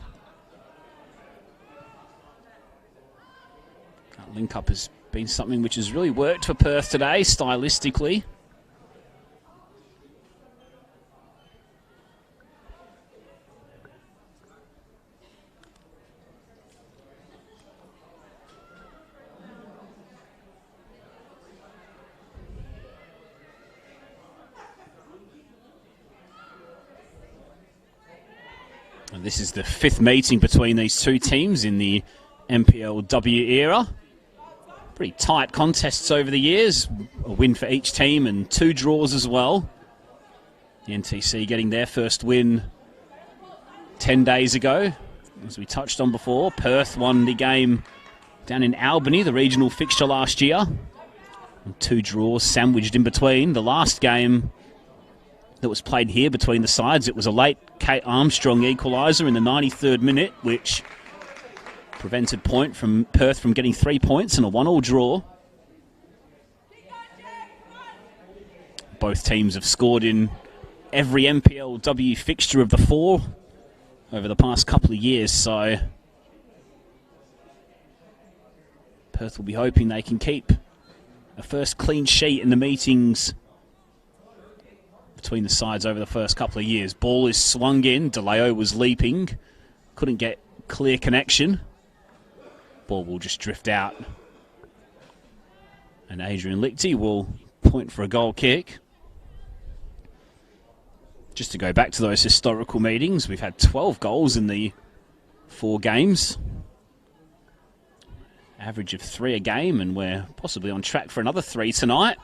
That link-up has been something which has really worked for Perth today, stylistically. And this is the 5th meeting between these two teams in the NPLW era. Pretty tight contests over the years. A win for each team and 2 draws as well. The NTC getting their first win 10 days ago. As we touched on before, Perth won the game down in Albany, the regional fixture last year. And 2 draws sandwiched in between. The last game that was played here between the sides, it was a late Kate Armstrong equaliser in the 93rd minute, which prevented Perth from getting 3 points in a 1-1 draw. Both teams have scored in every NPLW fixture of the 4 over the past couple of years, so Perth will be hoping they can keep a first clean sheet in the meetings between the sides over the first couple of years. Ball is swung in. DeLeo was leaping. Couldn't get clear connection. Ball will just drift out. And Adrian Lichty will point for a goal kick. Just to go back to those historical meetings, we've had 12 goals in the 4 games. Average of 3 a game, and we're possibly on track for another 3 tonight.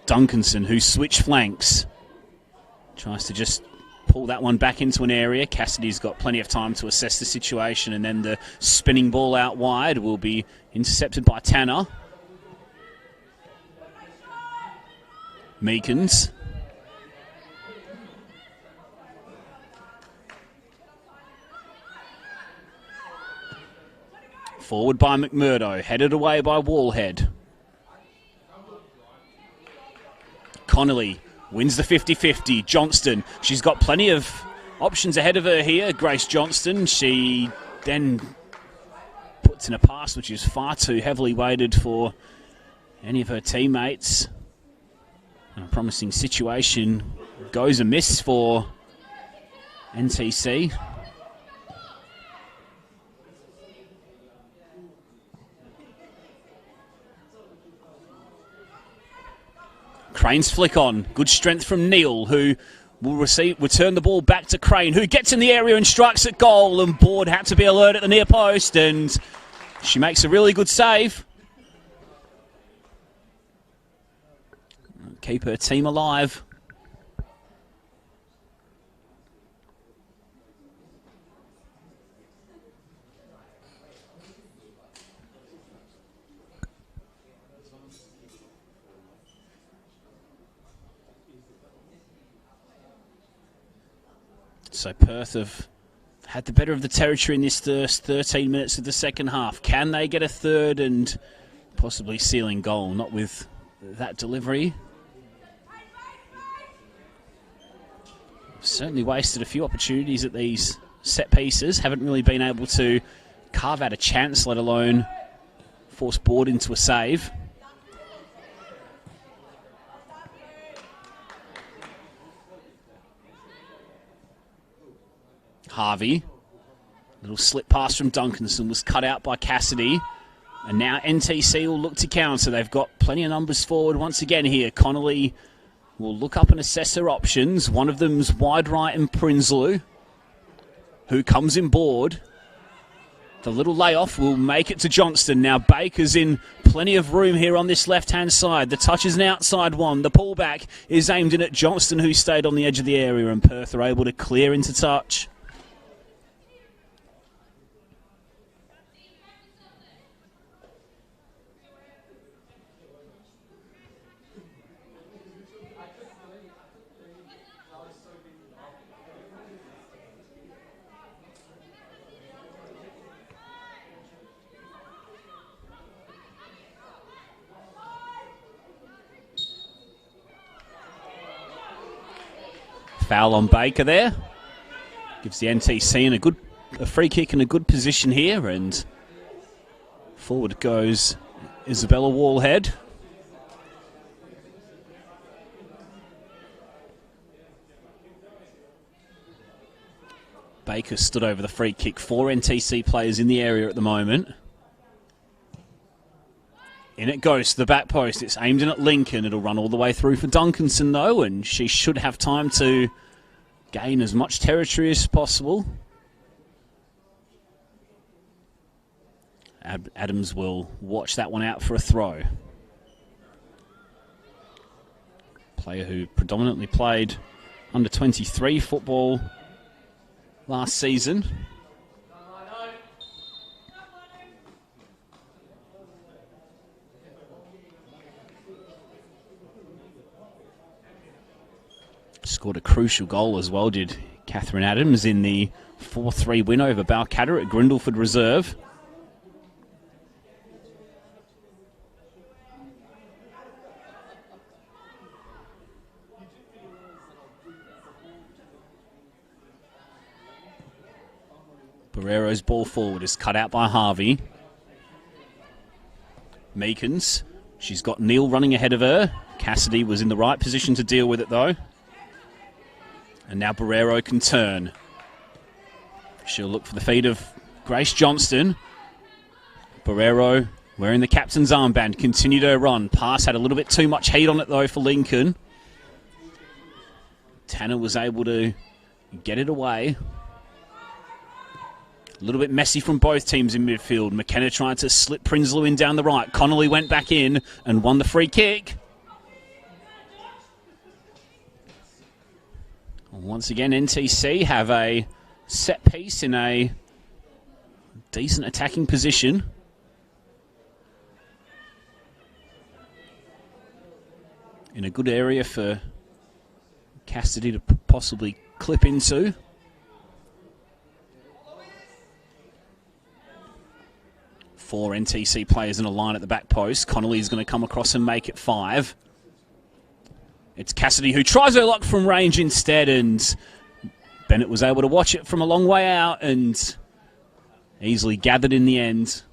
Duncanson, who switched flanks. Tries to just pull that one back into an area. Cassidy's got plenty of time to assess the situation, and then the spinning ball out wide will be intercepted by Tanner. Meekins. Forward by McMurdo, headed away by Wallhead. Connolly wins the 50-50. Johnston, she's got plenty of options ahead of her here. Grace Johnston, she then puts in a pass which is far too heavily weighted for any of her teammates. And a promising situation goes amiss for NTC. Crane's flick on. Good strength from Neal, who will return the ball back to Crane, who gets in the area and strikes at goal. And Board had to be alert at the near post, and she makes a really good save. Keep her team alive. So Perth have had the better of the territory in this first 13 minutes of the second half. Can they get a third and possibly sealing goal? Not with that delivery. Certainly wasted a few opportunities at these set pieces. Haven't really been able to carve out a chance, let alone force Board into a save. Harvey. Little slip pass from Duncanson was cut out by Cassidy. And now NTC will look to counter. They've got plenty of numbers forward once again here. Connolly will look up and assess her options. One of them's wide right in Prinsloo, who comes in Board. The little layoff will make it to Johnston. Now Baker's in plenty of room here on this left-hand side. The touch is an outside one. The pullback is aimed in at Johnston, who stayed on the edge of the area, and Perth are able to clear into touch. Foul on Baker there. Gives the NTC in a free kick in a good position here, and forward goes Isabella Wallhead. Baker stood over the free kick. 4 NTC players in the area at the moment. In it goes to the back post. It's aimed in at Lincoln. It'll run all the way through for Duncanson, though, and she should have time to gain as much territory as possible. Adams will watch that one out for a throw. Player who predominantly played under 23 football last season. Scored a crucial goal as well, did Catherine Adams, in the 4-3 win over Balcatta at Grindleford Reserve. Barrero's ball forward is cut out by Harvey. Meekins, she's got Neal running ahead of her. Cassidy was in the right position to deal with it, though. And now Barrero can turn. She'll look for the feed of Grace Johnston. Barrero, wearing the captain's armband, continued her run. Pass had a little bit too much heat on it, though, for Lincoln. Tanner was able to get it away. A little bit messy from both teams in midfield. McKenna tried to slip Prinsloo in down the right. Connolly went back in and won the free kick. Once again, NTC have a set piece in a decent attacking position. In a good area for Cassidy to possibly clip into. Four NTC players in a line at the back post. Connolly is going to come across and make it 5. It's Cassidy who tries her luck from range instead, and Bennett was able to watch it from a long way out and easily gathered in the end.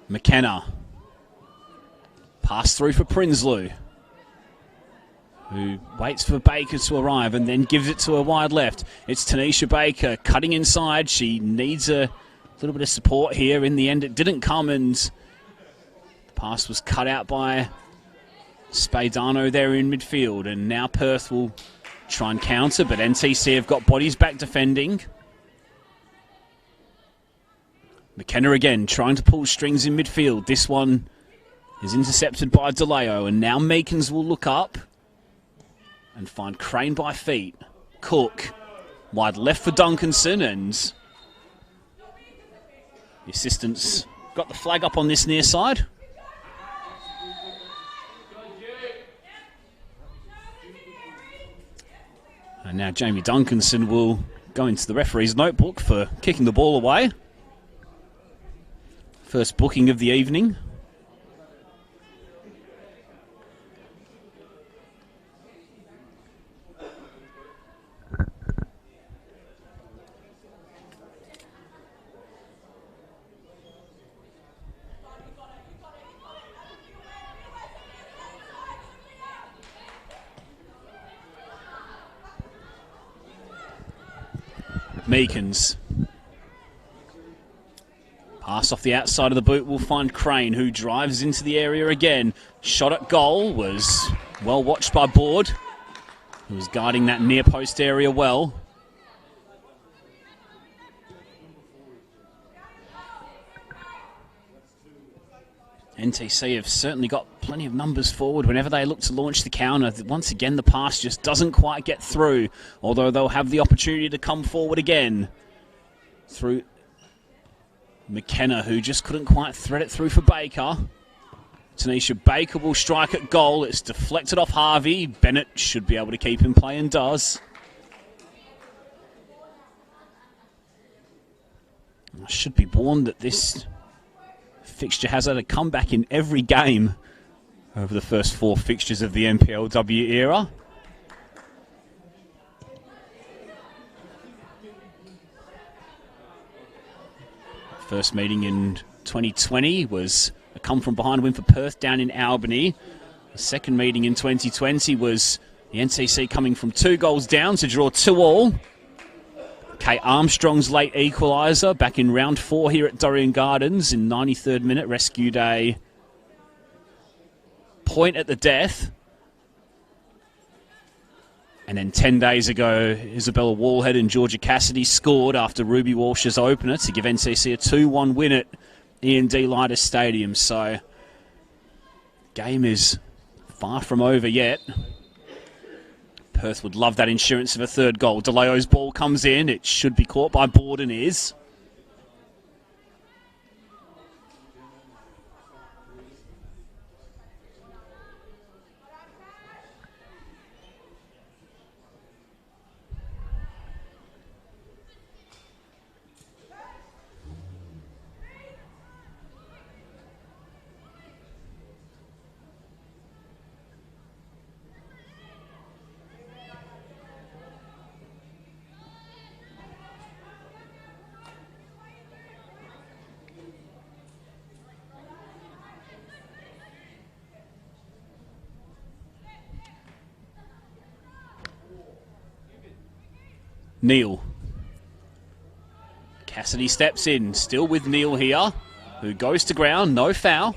McKenna. Pass through for Prinsloo, who waits for Baker to arrive and then gives it to a wide left. It's Tanisha Baker cutting inside. She needs a little bit of support here. In the end, it didn't come, and the pass was cut out by Spadano there in midfield. And now Perth will try and counter, but NTC have got bodies back defending. McKenna again trying to pull strings in midfield. This one is intercepted by DeLeo, and now Meekins will look up and find Crane by feet. Cook, wide left for Duncanson, and the assistants got the flag up on this near side. And now Jamie Duncanson will go into the referee's notebook for kicking the ball away. First booking of the evening. Meekins. Pass off the outside of the boot will find Crane, who drives into the area again. Shot at goal was well watched by Board, who was guarding that near post area well. NTC have certainly got plenty of numbers forward whenever they look to launch the counter. Once again, the pass just doesn't quite get through, although they'll have the opportunity to come forward again through McKenna, who just couldn't quite thread it through for Baker. Tanisha Baker will strike at goal. It's deflected off Harvey. Bennett should be able to keep in play and does. I should be warned that this fixture has had a comeback in every game over the first 4 fixtures of the NPLW era. First meeting in 2020 was a come-from-behind win for Perth down in Albany. The second meeting in 2020 was the NTC coming from 2 goals down to draw 2-2. Kate Armstrong's late equaliser back in round 4 here at Dorrien Gardens in 93rd minute rescued a point at the death. And then 10 days ago, Isabella Wallhead and Georgia Cassidy scored after Ruby Walsh's opener to give NCC a 2-1 win at E&D Leiter Stadium. So, game is far from over yet. Perth would love that insurance of a third goal. DeLeo's ball comes in. It should be caught by Board and is. Neal. Cassidy steps in, still with Neal here, who goes to ground, no foul.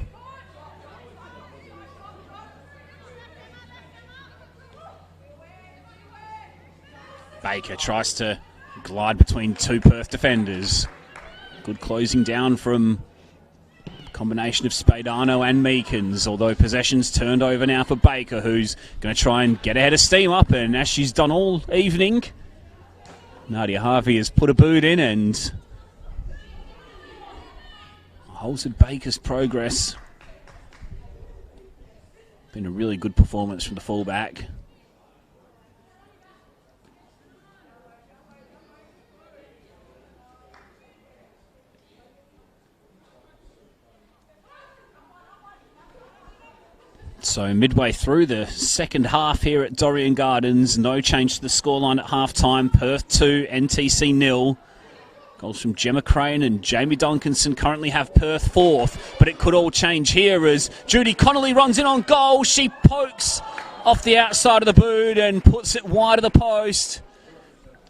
Baker tries to glide between two Perth defenders. Good closing down from a combination of Spadano and Meekins, although possession's turned over now for Baker, who's going to try and get ahead of steam up, and as she's done all evening, Nadia Harvey has put a boot in and halted Baker's progress. Been a really good performance from the fullback. So midway through the second half here at Dorrien Gardens, no change to the scoreline at half-time. Perth 2, NTC 0. Goals from Gemma Crane and Jamie Duncanson currently have Perth fourth, but it could all change here as Judy Connolly runs in on goal. She pokes off the outside of the boot and puts it wide of the post.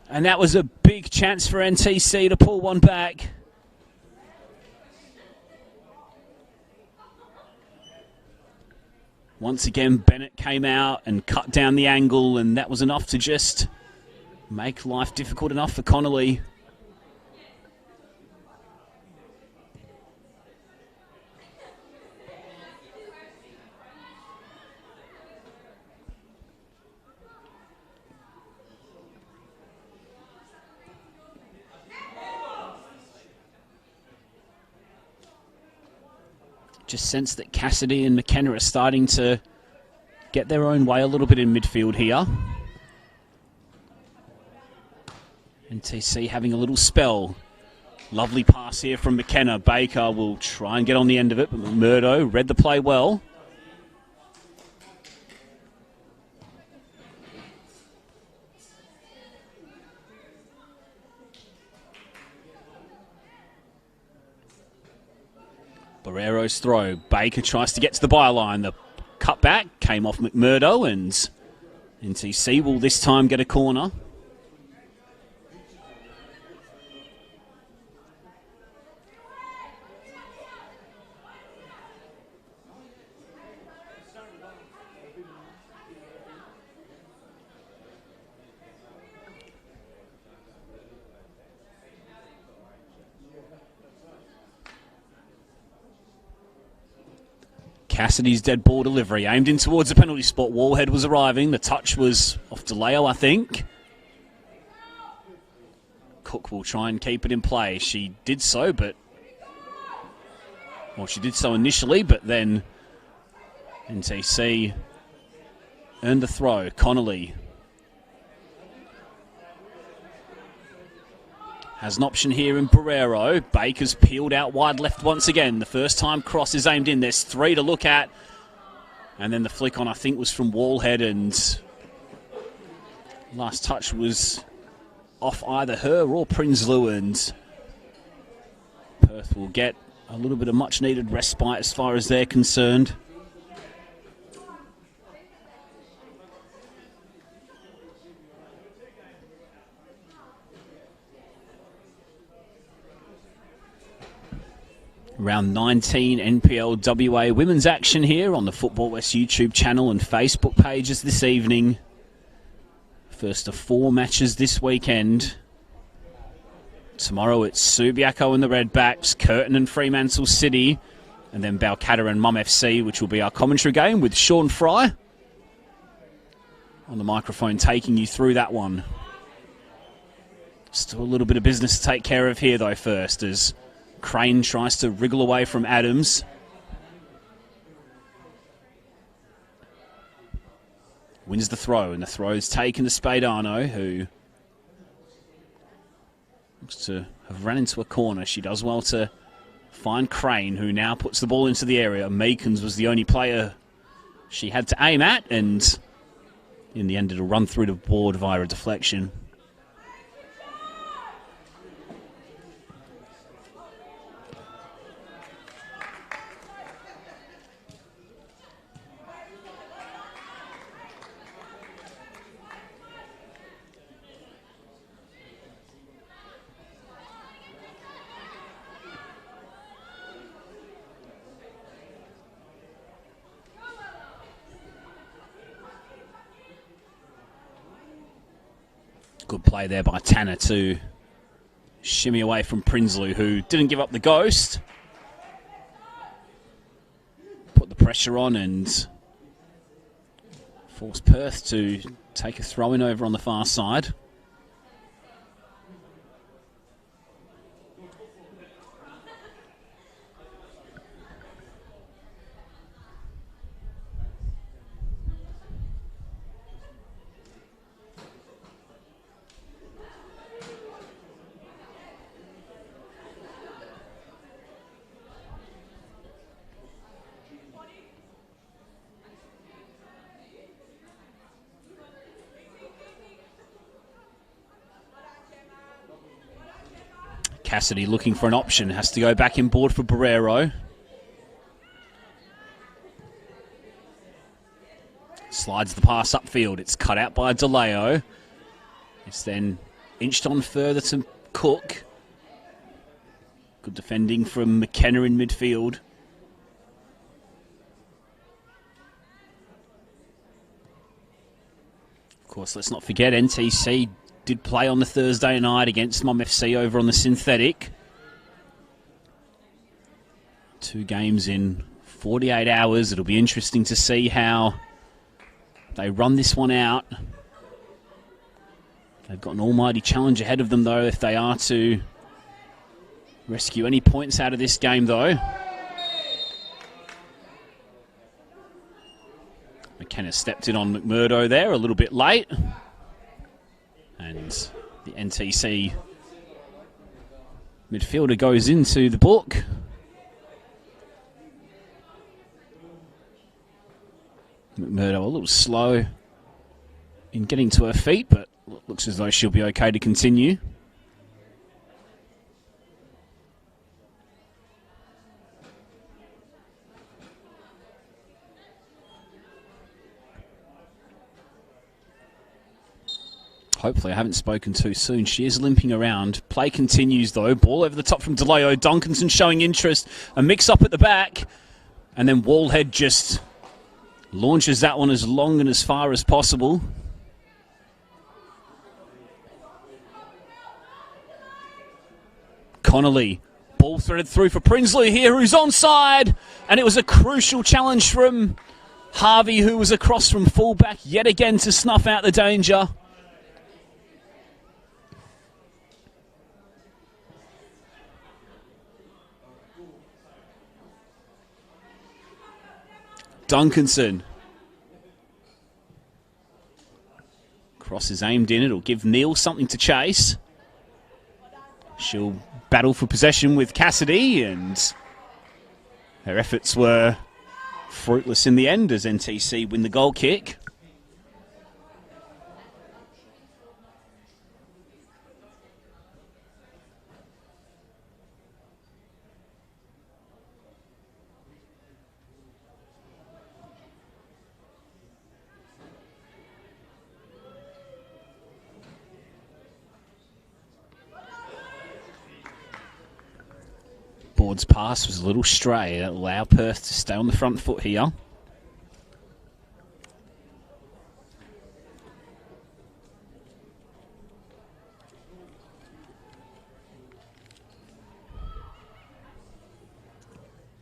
And that was a big chance for NTC to pull one back. Once again, Bennett came out and cut down the angle, and that was enough to just make life difficult enough for Connolly. Just sense that Cassidy and McKenna are starting to get their own way a little bit in midfield here. NTC having a little spell. Lovely pass here from McKenna. Baker will try and get on the end of it, but Murdo read the play well. Barrero's throw. Baker tries to get to the byline. The cutback came off McMurdo, and NTC will this time get a corner. Cassidy's dead ball delivery, aimed in towards the penalty spot. Wallhead was arriving. The touch was off DeLeo, I think. Cook will try and keep it in play. She did so, but... Well, she did so initially, but then NTC earned the throw. Connolly has an option here in Barrero. Baker's peeled out wide left once again. The first time cross is aimed in. There's three to look at. And then the flick on, I think, was from Wallhead, and last touch was off either her or Prinsloo, and Perth will get a little bit of much-needed respite as far as they're concerned. Round 19 NPLWA women's action here on the Football West YouTube channel and Facebook pages this evening. First of 4 matches this weekend. Tomorrow it's Subiaco and the Redbacks, Curtin and Fremantle City, and then Balcatta and Mum FC, which will be our commentary game with Sean Fry on the microphone taking you through that one. Still a little bit of business to take care of here though first, as Crane tries to wriggle away from Adams. Wins the throw, and the throw is taken to Spadano, who looks to have run into a corner. She does well to find Crane, who now puts the ball into the area. Meekins was the only player she had to aim at, and in the end it'll run through the board via a deflection. Good play there by Tanner to shimmy away from Prinsloo, who didn't give up the ghost. Put the pressure on and forced Perth to take a throw-in over on the far side. Cassidy looking for an option, has to go back in board for Barrero. Slides the pass upfield, it's cut out by DeLeo. It's then inched on further to Cook. Good defending from McKenna in midfield. Of course, let's not forget NTC did play on the Thursday night against Mom FC over on the synthetic. 2 games in 48 hours. It'll be interesting to see how they run this one out. They've got an almighty challenge ahead of them, though, if they are to rescue any points out of this game, though. McKenna stepped in on McMurdo there a little bit late. And the NTC midfielder goes into the book. McMurdo a little slow in getting to her feet, but looks as though she'll be okay to continue. Hopefully I haven't spoken too soon. She is limping around. Play continues though. Ball over the top from DeLeo. Duncanson showing interest. A mix up at the back. And then Wallhead just launches that one as long and as far as possible. Connolly. Ball threaded through for Prinsloo here, who's onside. And it was a crucial challenge from Harvey, who was across from fullback yet again to snuff out the danger. Duncanson. Cross is aimed in. It'll give Neil something to chase. She'll battle for possession with Cassidy, and her efforts were fruitless in the end as NTC win the goal kick. Board's pass was a little stray. That'll allow Perth to stay on the front foot here.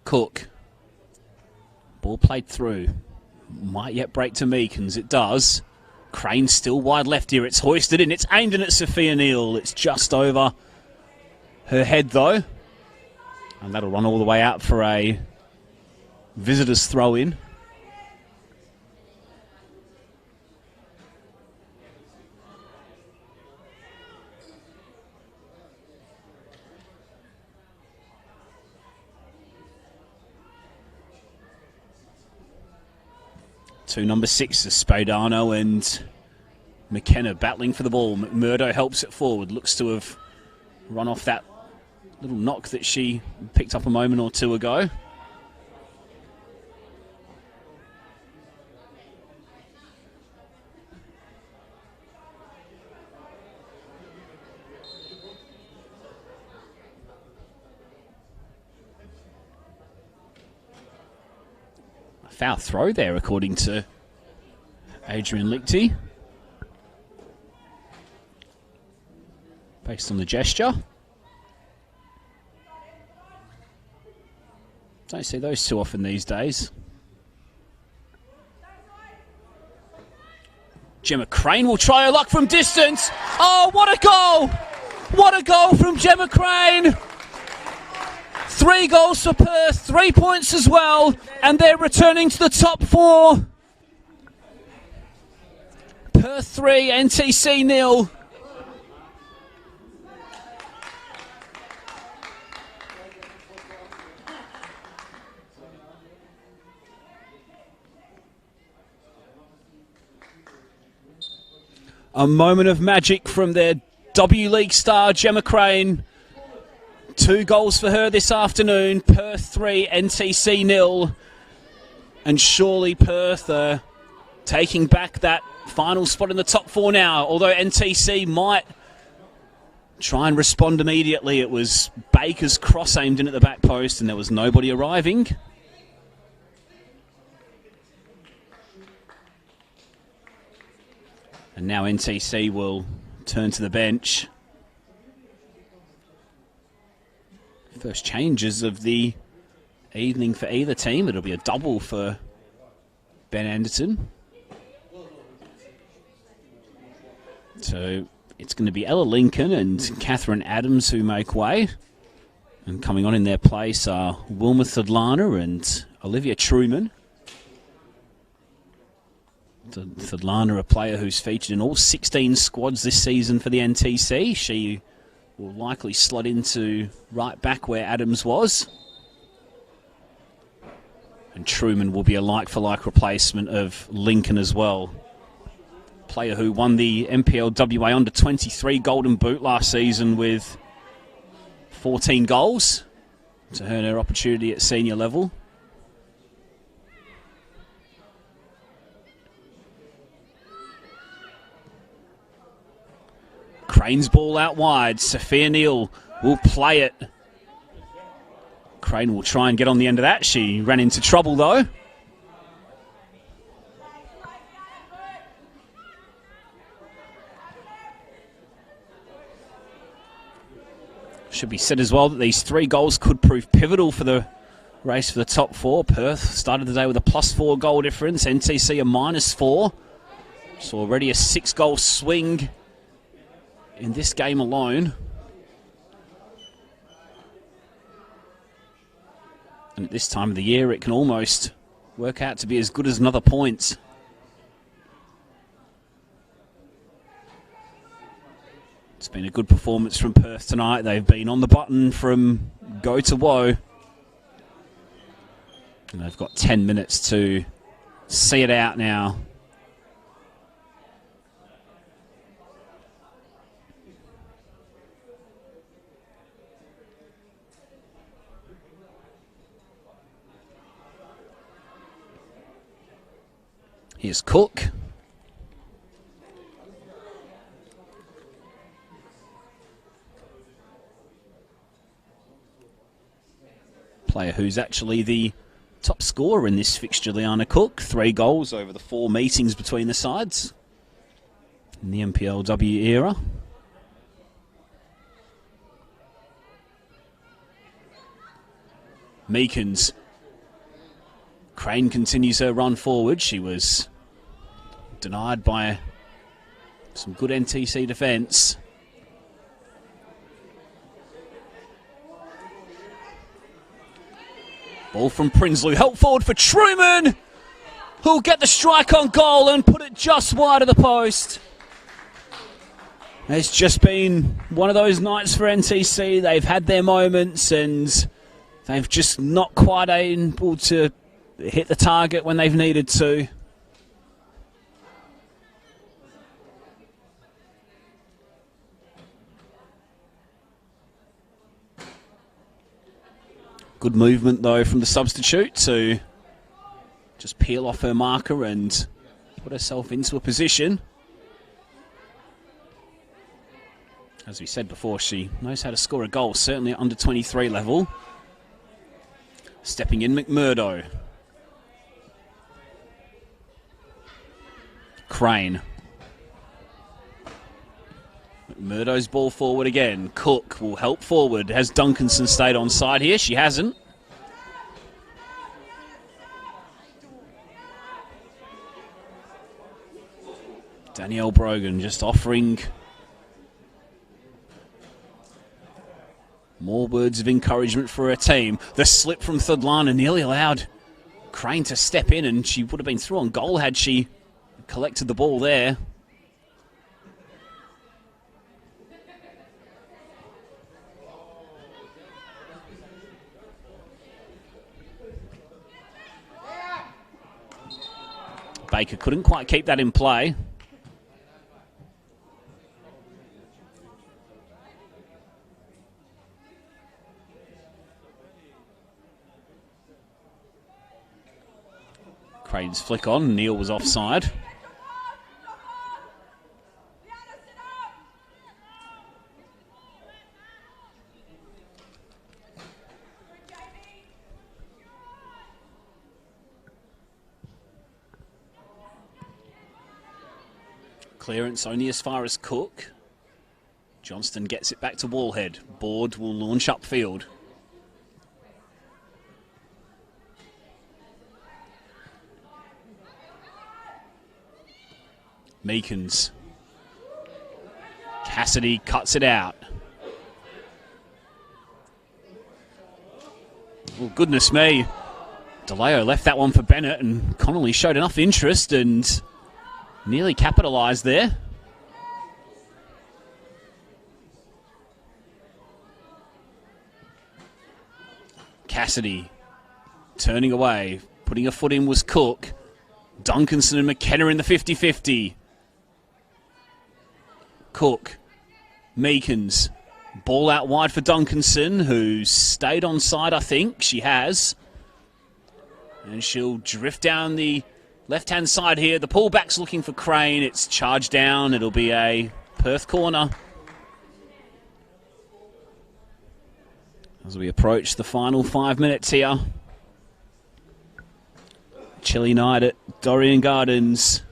Cook. Ball played through. Might yet break to Meekins. It does. Crane still wide left here. It's hoisted in. It's aimed in at Sophia Neal. It's just over her head though. And that'll run all the way out for a visitor's throw-in. Two number 6s, Spadano and McKenna battling for the ball. McMurdo helps it forward. Looks to have run off that little knock that she picked up a moment or two ago. A foul throw there, according to Adrian Lichty. based on the gesture. Don't see those too often these days. Gemma Crane will try her luck from distance. Oh, what a goal! What a goal from Gemma Crane! 3 goals for Perth, 3 points as well, and they're returning to the top 4. Perth 3, NTC 0. A moment of magic from their W League star, Gemma Crane. 2 goals for her this afternoon. Perth 3, NTC 0. And surely Perth are taking back that final spot in the top 4 now. Although NTC might try and respond immediately. It was Baker's cross aimed in at the back post and there was nobody arriving. And now NTC will turn to the bench. First changes of the evening for either team. It'll be a double for Ben Anderson. So it's going to be Ella Lincoln and Catherine Adams who make way. And coming on in their place are Wilma Thadlana and Olivia Truman. Thadlana, a player who's featured in all 16 squads this season for the NTC. She will likely slot into right back where Adams was. And Truman will be a like-for-like replacement of Lincoln as well. Player who won the NPLW Under-23 Golden Boot last season with 14 goals to earn her opportunity at senior level. Crane's ball out wide. Sophia Neal will play it. Crane will try and get on the end of that. She ran into trouble though. Should be said as well that these 3 goals could prove pivotal for the race for the top 4. Perth started the day with a +4 goal difference. NTC a -4. So already a 6-goal swing in this game alone. And at this time of the year, it can almost work out to be as good as another point. It's been a good performance from Perth tonight. They've been on the button from go to woe. And they've got 10 minutes to see it out now. Here's Cook. Player who's actually the top scorer in this fixture, Liana Cook. 3 goals over the 4 meetings between the sides in the NPLW era. Meekins. Crane continues her run forward. She was denied by some good NTC defence. Ball from Prinsloo. Help forward for Truman, who'll get the strike on goal and put it just wide of the post. It's just been one of those nights for NTC. They've had their moments and they've just not quite able to hit the target when they've needed to. Good movement though from the substitute to just peel off her marker and put herself into a position. As we said before, she knows how to score a goal, certainly at under 23 level. Stepping in, McMurdo. Murdo's ball forward again. Cook will help forward. Has Duncanson stayed on side here? She hasn't. Danielle Brogan just offering more words of encouragement for her team. The slip from Thudlana nearly allowed Crane to step in, and she would have been through on goal had she collected the ball there. Baker couldn't quite keep that in play. Crane's flick on. Neal was offside. Clearance only as far as Cook. Johnston gets it back to Wallhead. Board will launch upfield. Meekins. Cassidy cuts it out. Well, goodness me. DeLeo left that one for Bennett, and Connolly showed enough interest and nearly capitalised there. Cassidy turning away. Putting a foot in was Cook. Duncanson and McKenna in the 50-50. Cook. Meekins. Ball out wide for Duncanson, who's stayed on side, I think. She has. And she'll drift down the left-hand side here. The pullback's looking for Crane. It's charged down. It'll be a Perth corner. As we approach the final 5 minutes here. Chilly night at Dorrien Gardens.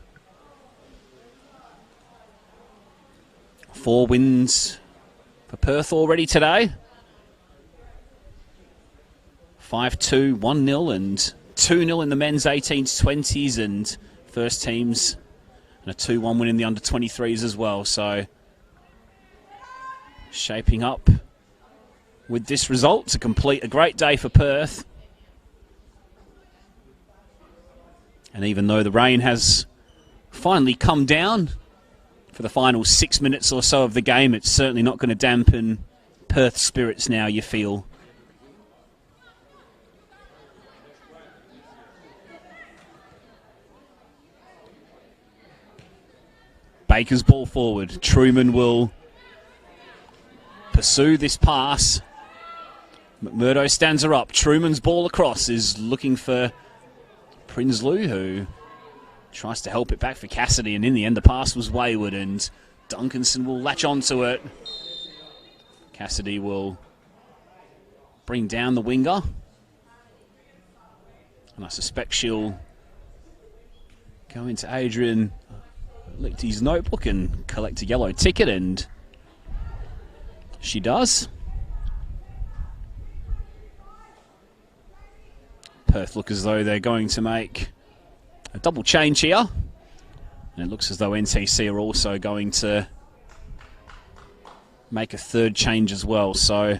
4 wins for Perth already today. 5-2, 1-0 and 2-0 in the men's 18s, 20s and first teams. And a 2-1 win in the under-23s as well. So shaping up with this result to complete a great day for Perth. And even though the rain has finally come down for the final 6 minutes or so of the game, it's certainly not going to dampen Perth's spirits now, you feel. Baker's ball forward. Truman will pursue this pass. McMurdo stands her up. Truman's ball across is looking for Prinsloo, who tries to help it back for Cassidy, and in the end the pass was wayward and Duncanson will latch onto it. Cassidy will bring down the winger, and I suspect she'll go into Adrian Lichty's notebook and collect a yellow ticket, and she does. Perth look as though they're going to make a double change here. And it looks as though NTC are also going to make a third change as well. So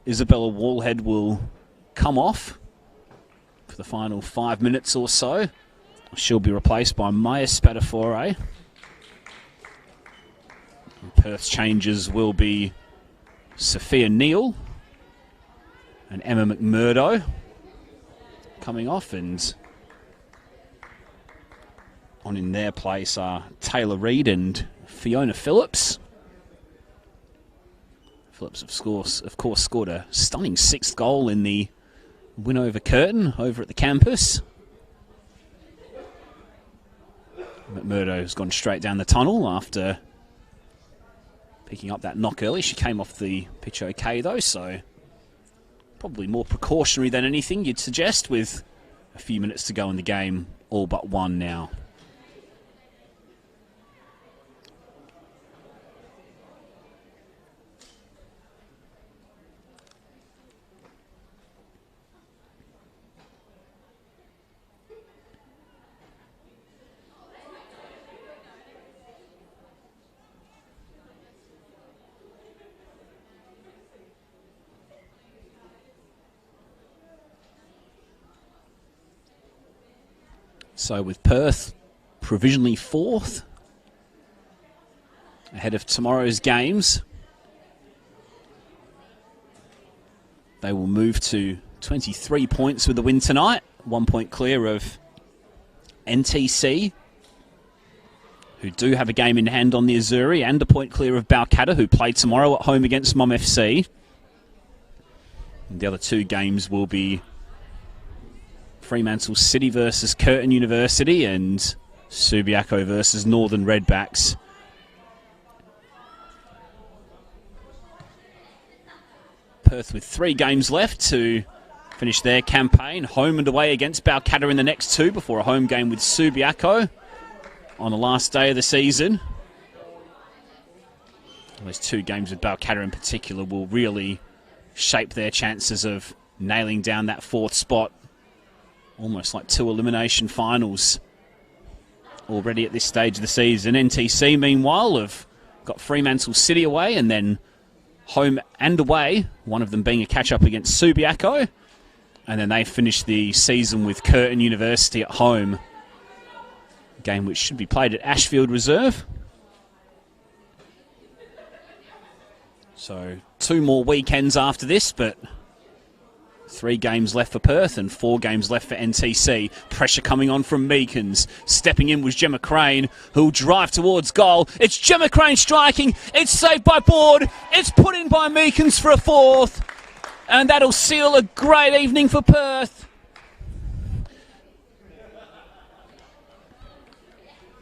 Isabella Wallhead will come off for the final 5 minutes or so. She'll be replaced by Maya Spadafore. Perth's changes will be Sophia Neal and Emma McMurdo coming off, and on in their place are Taylor Reid and Fiona Phillips. Phillips, of course, scored a stunning 6th goal in the win over Curtin over at the campus. McMurdo's gone straight down the tunnel after picking up that knock early. She came off the pitch okay, though, so probably more precautionary than anything, you'd suggest, with a few minutes to go in the game, all but one now. So with Perth provisionally 4th, ahead of tomorrow's games, they will move to 23 points with the win tonight, 1 point clear of NTC, who do have a game in hand on the Azzurri, and a point clear of Balcatta, who play tomorrow at home against Mum FC. And the other two games will be Fremantle City versus Curtin University and Subiaco versus Northern Redbacks. Perth with 3 games left to finish their campaign, home and away against Balcatta in the next 2 before a home game with Subiaco on the last day of the season. Those 2 games with Balcatta in particular will really shape their chances of nailing down that 4th spot. Almost like 2 elimination finals already at this stage of the season. NTC, meanwhile, have got Fremantle City away and then home and away, one of them being a catch-up against Subiaco. And then they finish the season with Curtin University at home. A game which should be played at Ashfield Reserve. So 2 more weekends after this, but 3 games left for Perth and 4 games left for NTC. Pressure coming on from Meekins. Stepping in was Gemma Crane, who'll drive towards goal. It's Gemma Crane striking. It's saved by Board. It's put in by Meekins for a 4th. And that'll seal a great evening for Perth.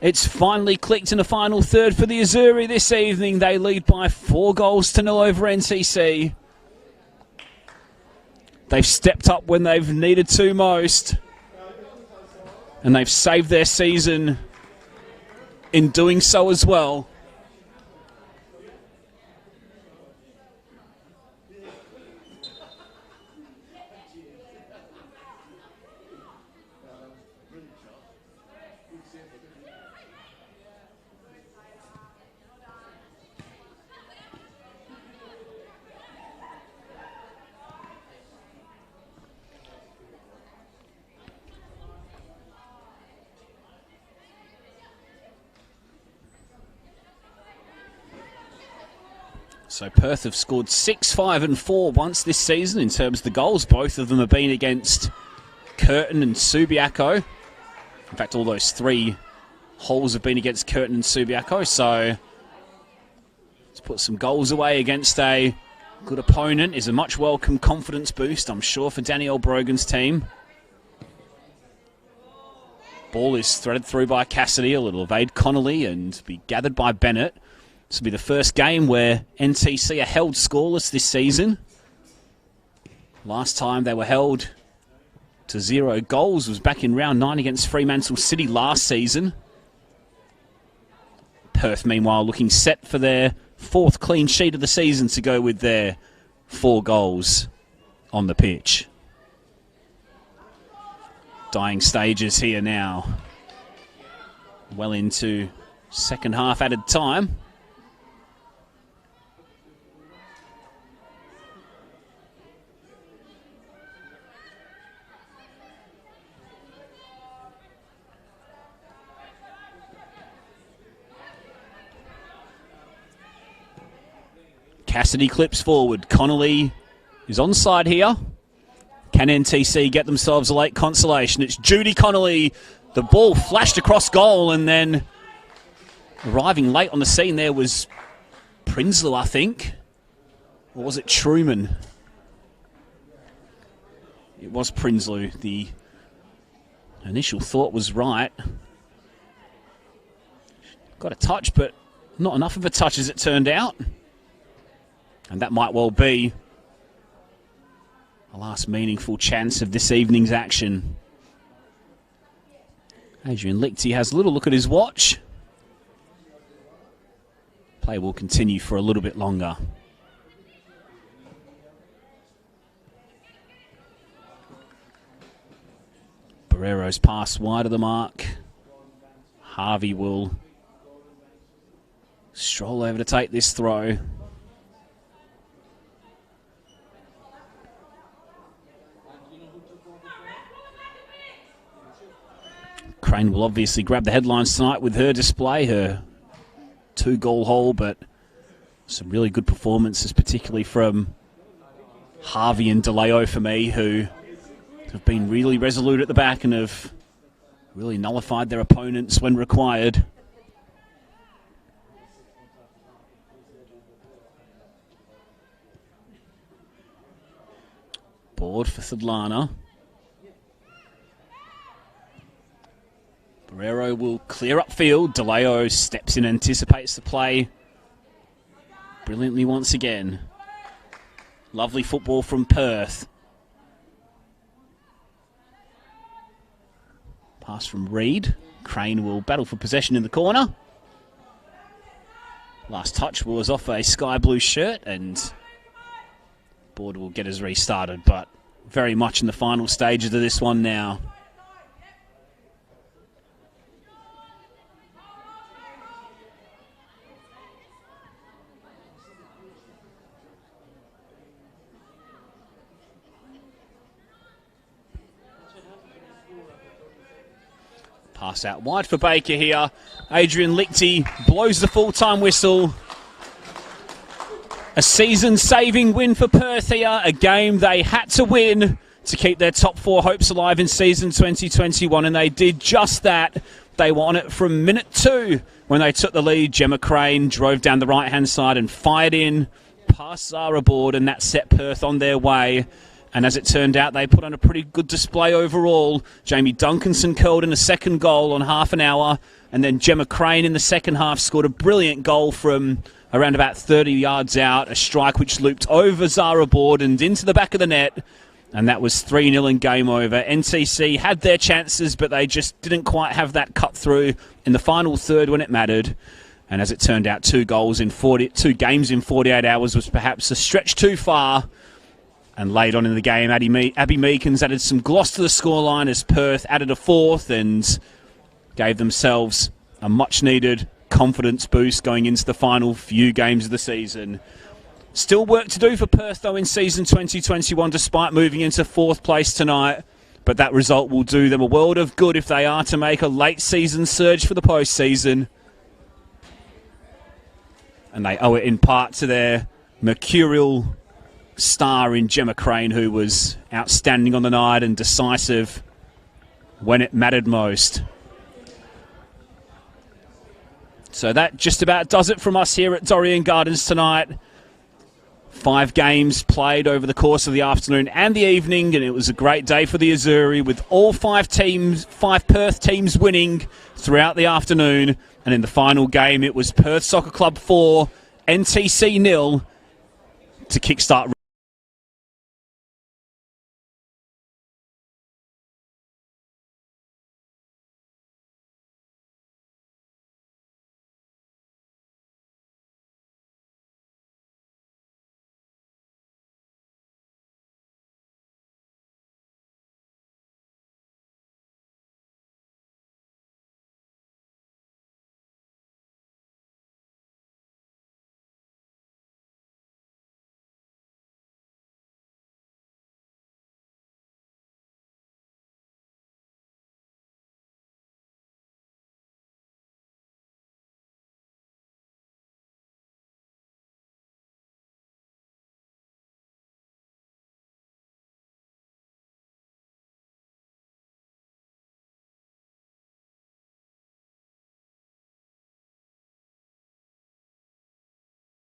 It's finally clicked in the final third for the Azzurri this evening. They lead by 4-0 over NTC. They've stepped up when they've needed to most. And they've saved their season in doing so as well. So Perth have scored 6, 5 and 4 once this season in terms of the goals. Both of them have been against Curtin and Subiaco. In fact, all those 3 holes have been against Curtin and Subiaco. So let's put some goals away against a good opponent is a much welcome confidence boost, I'm sure, for Danielle Brogan's team. Ball is threaded through by Cassidy. It'll evade Connolly and be gathered by Bennett. This will be the first game where NTC are held scoreless this season. Last time they were held to 0 goals was back in round 9 against Fremantle City last season. Perth, meanwhile, looking set for their 4th clean sheet of the season to go with their 4 goals on the pitch. Dying stages here now. Well into second half added time. Cassidy clips forward. Connolly is onside here. Can NTC get themselves a late consolation? It's Judy Connolly. The ball flashed across goal, and then arriving late on the scene there was Prinsloo, I think. Or was it Truman? It was Prinsloo. The initial thought was right. Got a touch, but not enough of a touch as it turned out. And that might well be the last meaningful chance of this evening's action. Adrian Lichty has a little look at his watch. Play will continue for a little bit longer. Barrero's pass wide of the mark. Harvey will stroll over to take this throw. Crane will obviously grab the headlines tonight with her display, her 2-goal haul, but some really good performances, particularly from Harvey and DeLeo for me, who have been really resolute at the back and have really nullified their opponents when required. Board for Thadlana. Barrero will clear upfield. DeLeo steps in, anticipates the play brilliantly once again. Lovely football from Perth. Pass from Reed. Crane will battle for possession in the corner. Last touch was off a sky blue shirt, and Board will get us restarted, but very much in the final stages of this one now. Pass out wide for Baker here. Adrian Lichty blows the full-time whistle. A season-saving win for Perth here. A game they had to win to keep their top 4 hopes alive in season 2021, and they did just that. They won it from minute 2 when they took the lead. Gemma Crane drove down the right-hand side and fired in past Zara Board, and that set Perth on their way. And as it turned out, they put on a pretty good display overall. Jamie Duncanson curled in a second goal on half an hour. And then Gemma Crane in the second half scored a brilliant goal from around about 30 yards out. A strike which looped over Zara Board and into the back of the net. And that was 3-0 and game over. NTC had their chances, but they just didn't quite have that cut through in the final third when it mattered. And as it turned out, 2 games in 48 hours was perhaps a stretch too far. And late on in the game, Abby Meekins added some gloss to the scoreline as Perth added a 4th and gave themselves a much-needed confidence boost going into the final few games of the season. Still work to do for Perth, though, in season 2021, despite moving into 4th place tonight. But that result will do them a world of good if they are to make a late-season surge for the postseason. And they owe it in part to their mercurial star in Gemma Crane, who was outstanding on the night and decisive when it mattered most. So that just about does it from us here at Dorrien Gardens tonight. 5 games played over the course of the afternoon and the evening, and it was a great day for the Azzurri, with all 5 Perth teams winning throughout the afternoon. And in the final game, it was Perth Soccer Club 4, NTC 0 to kickstart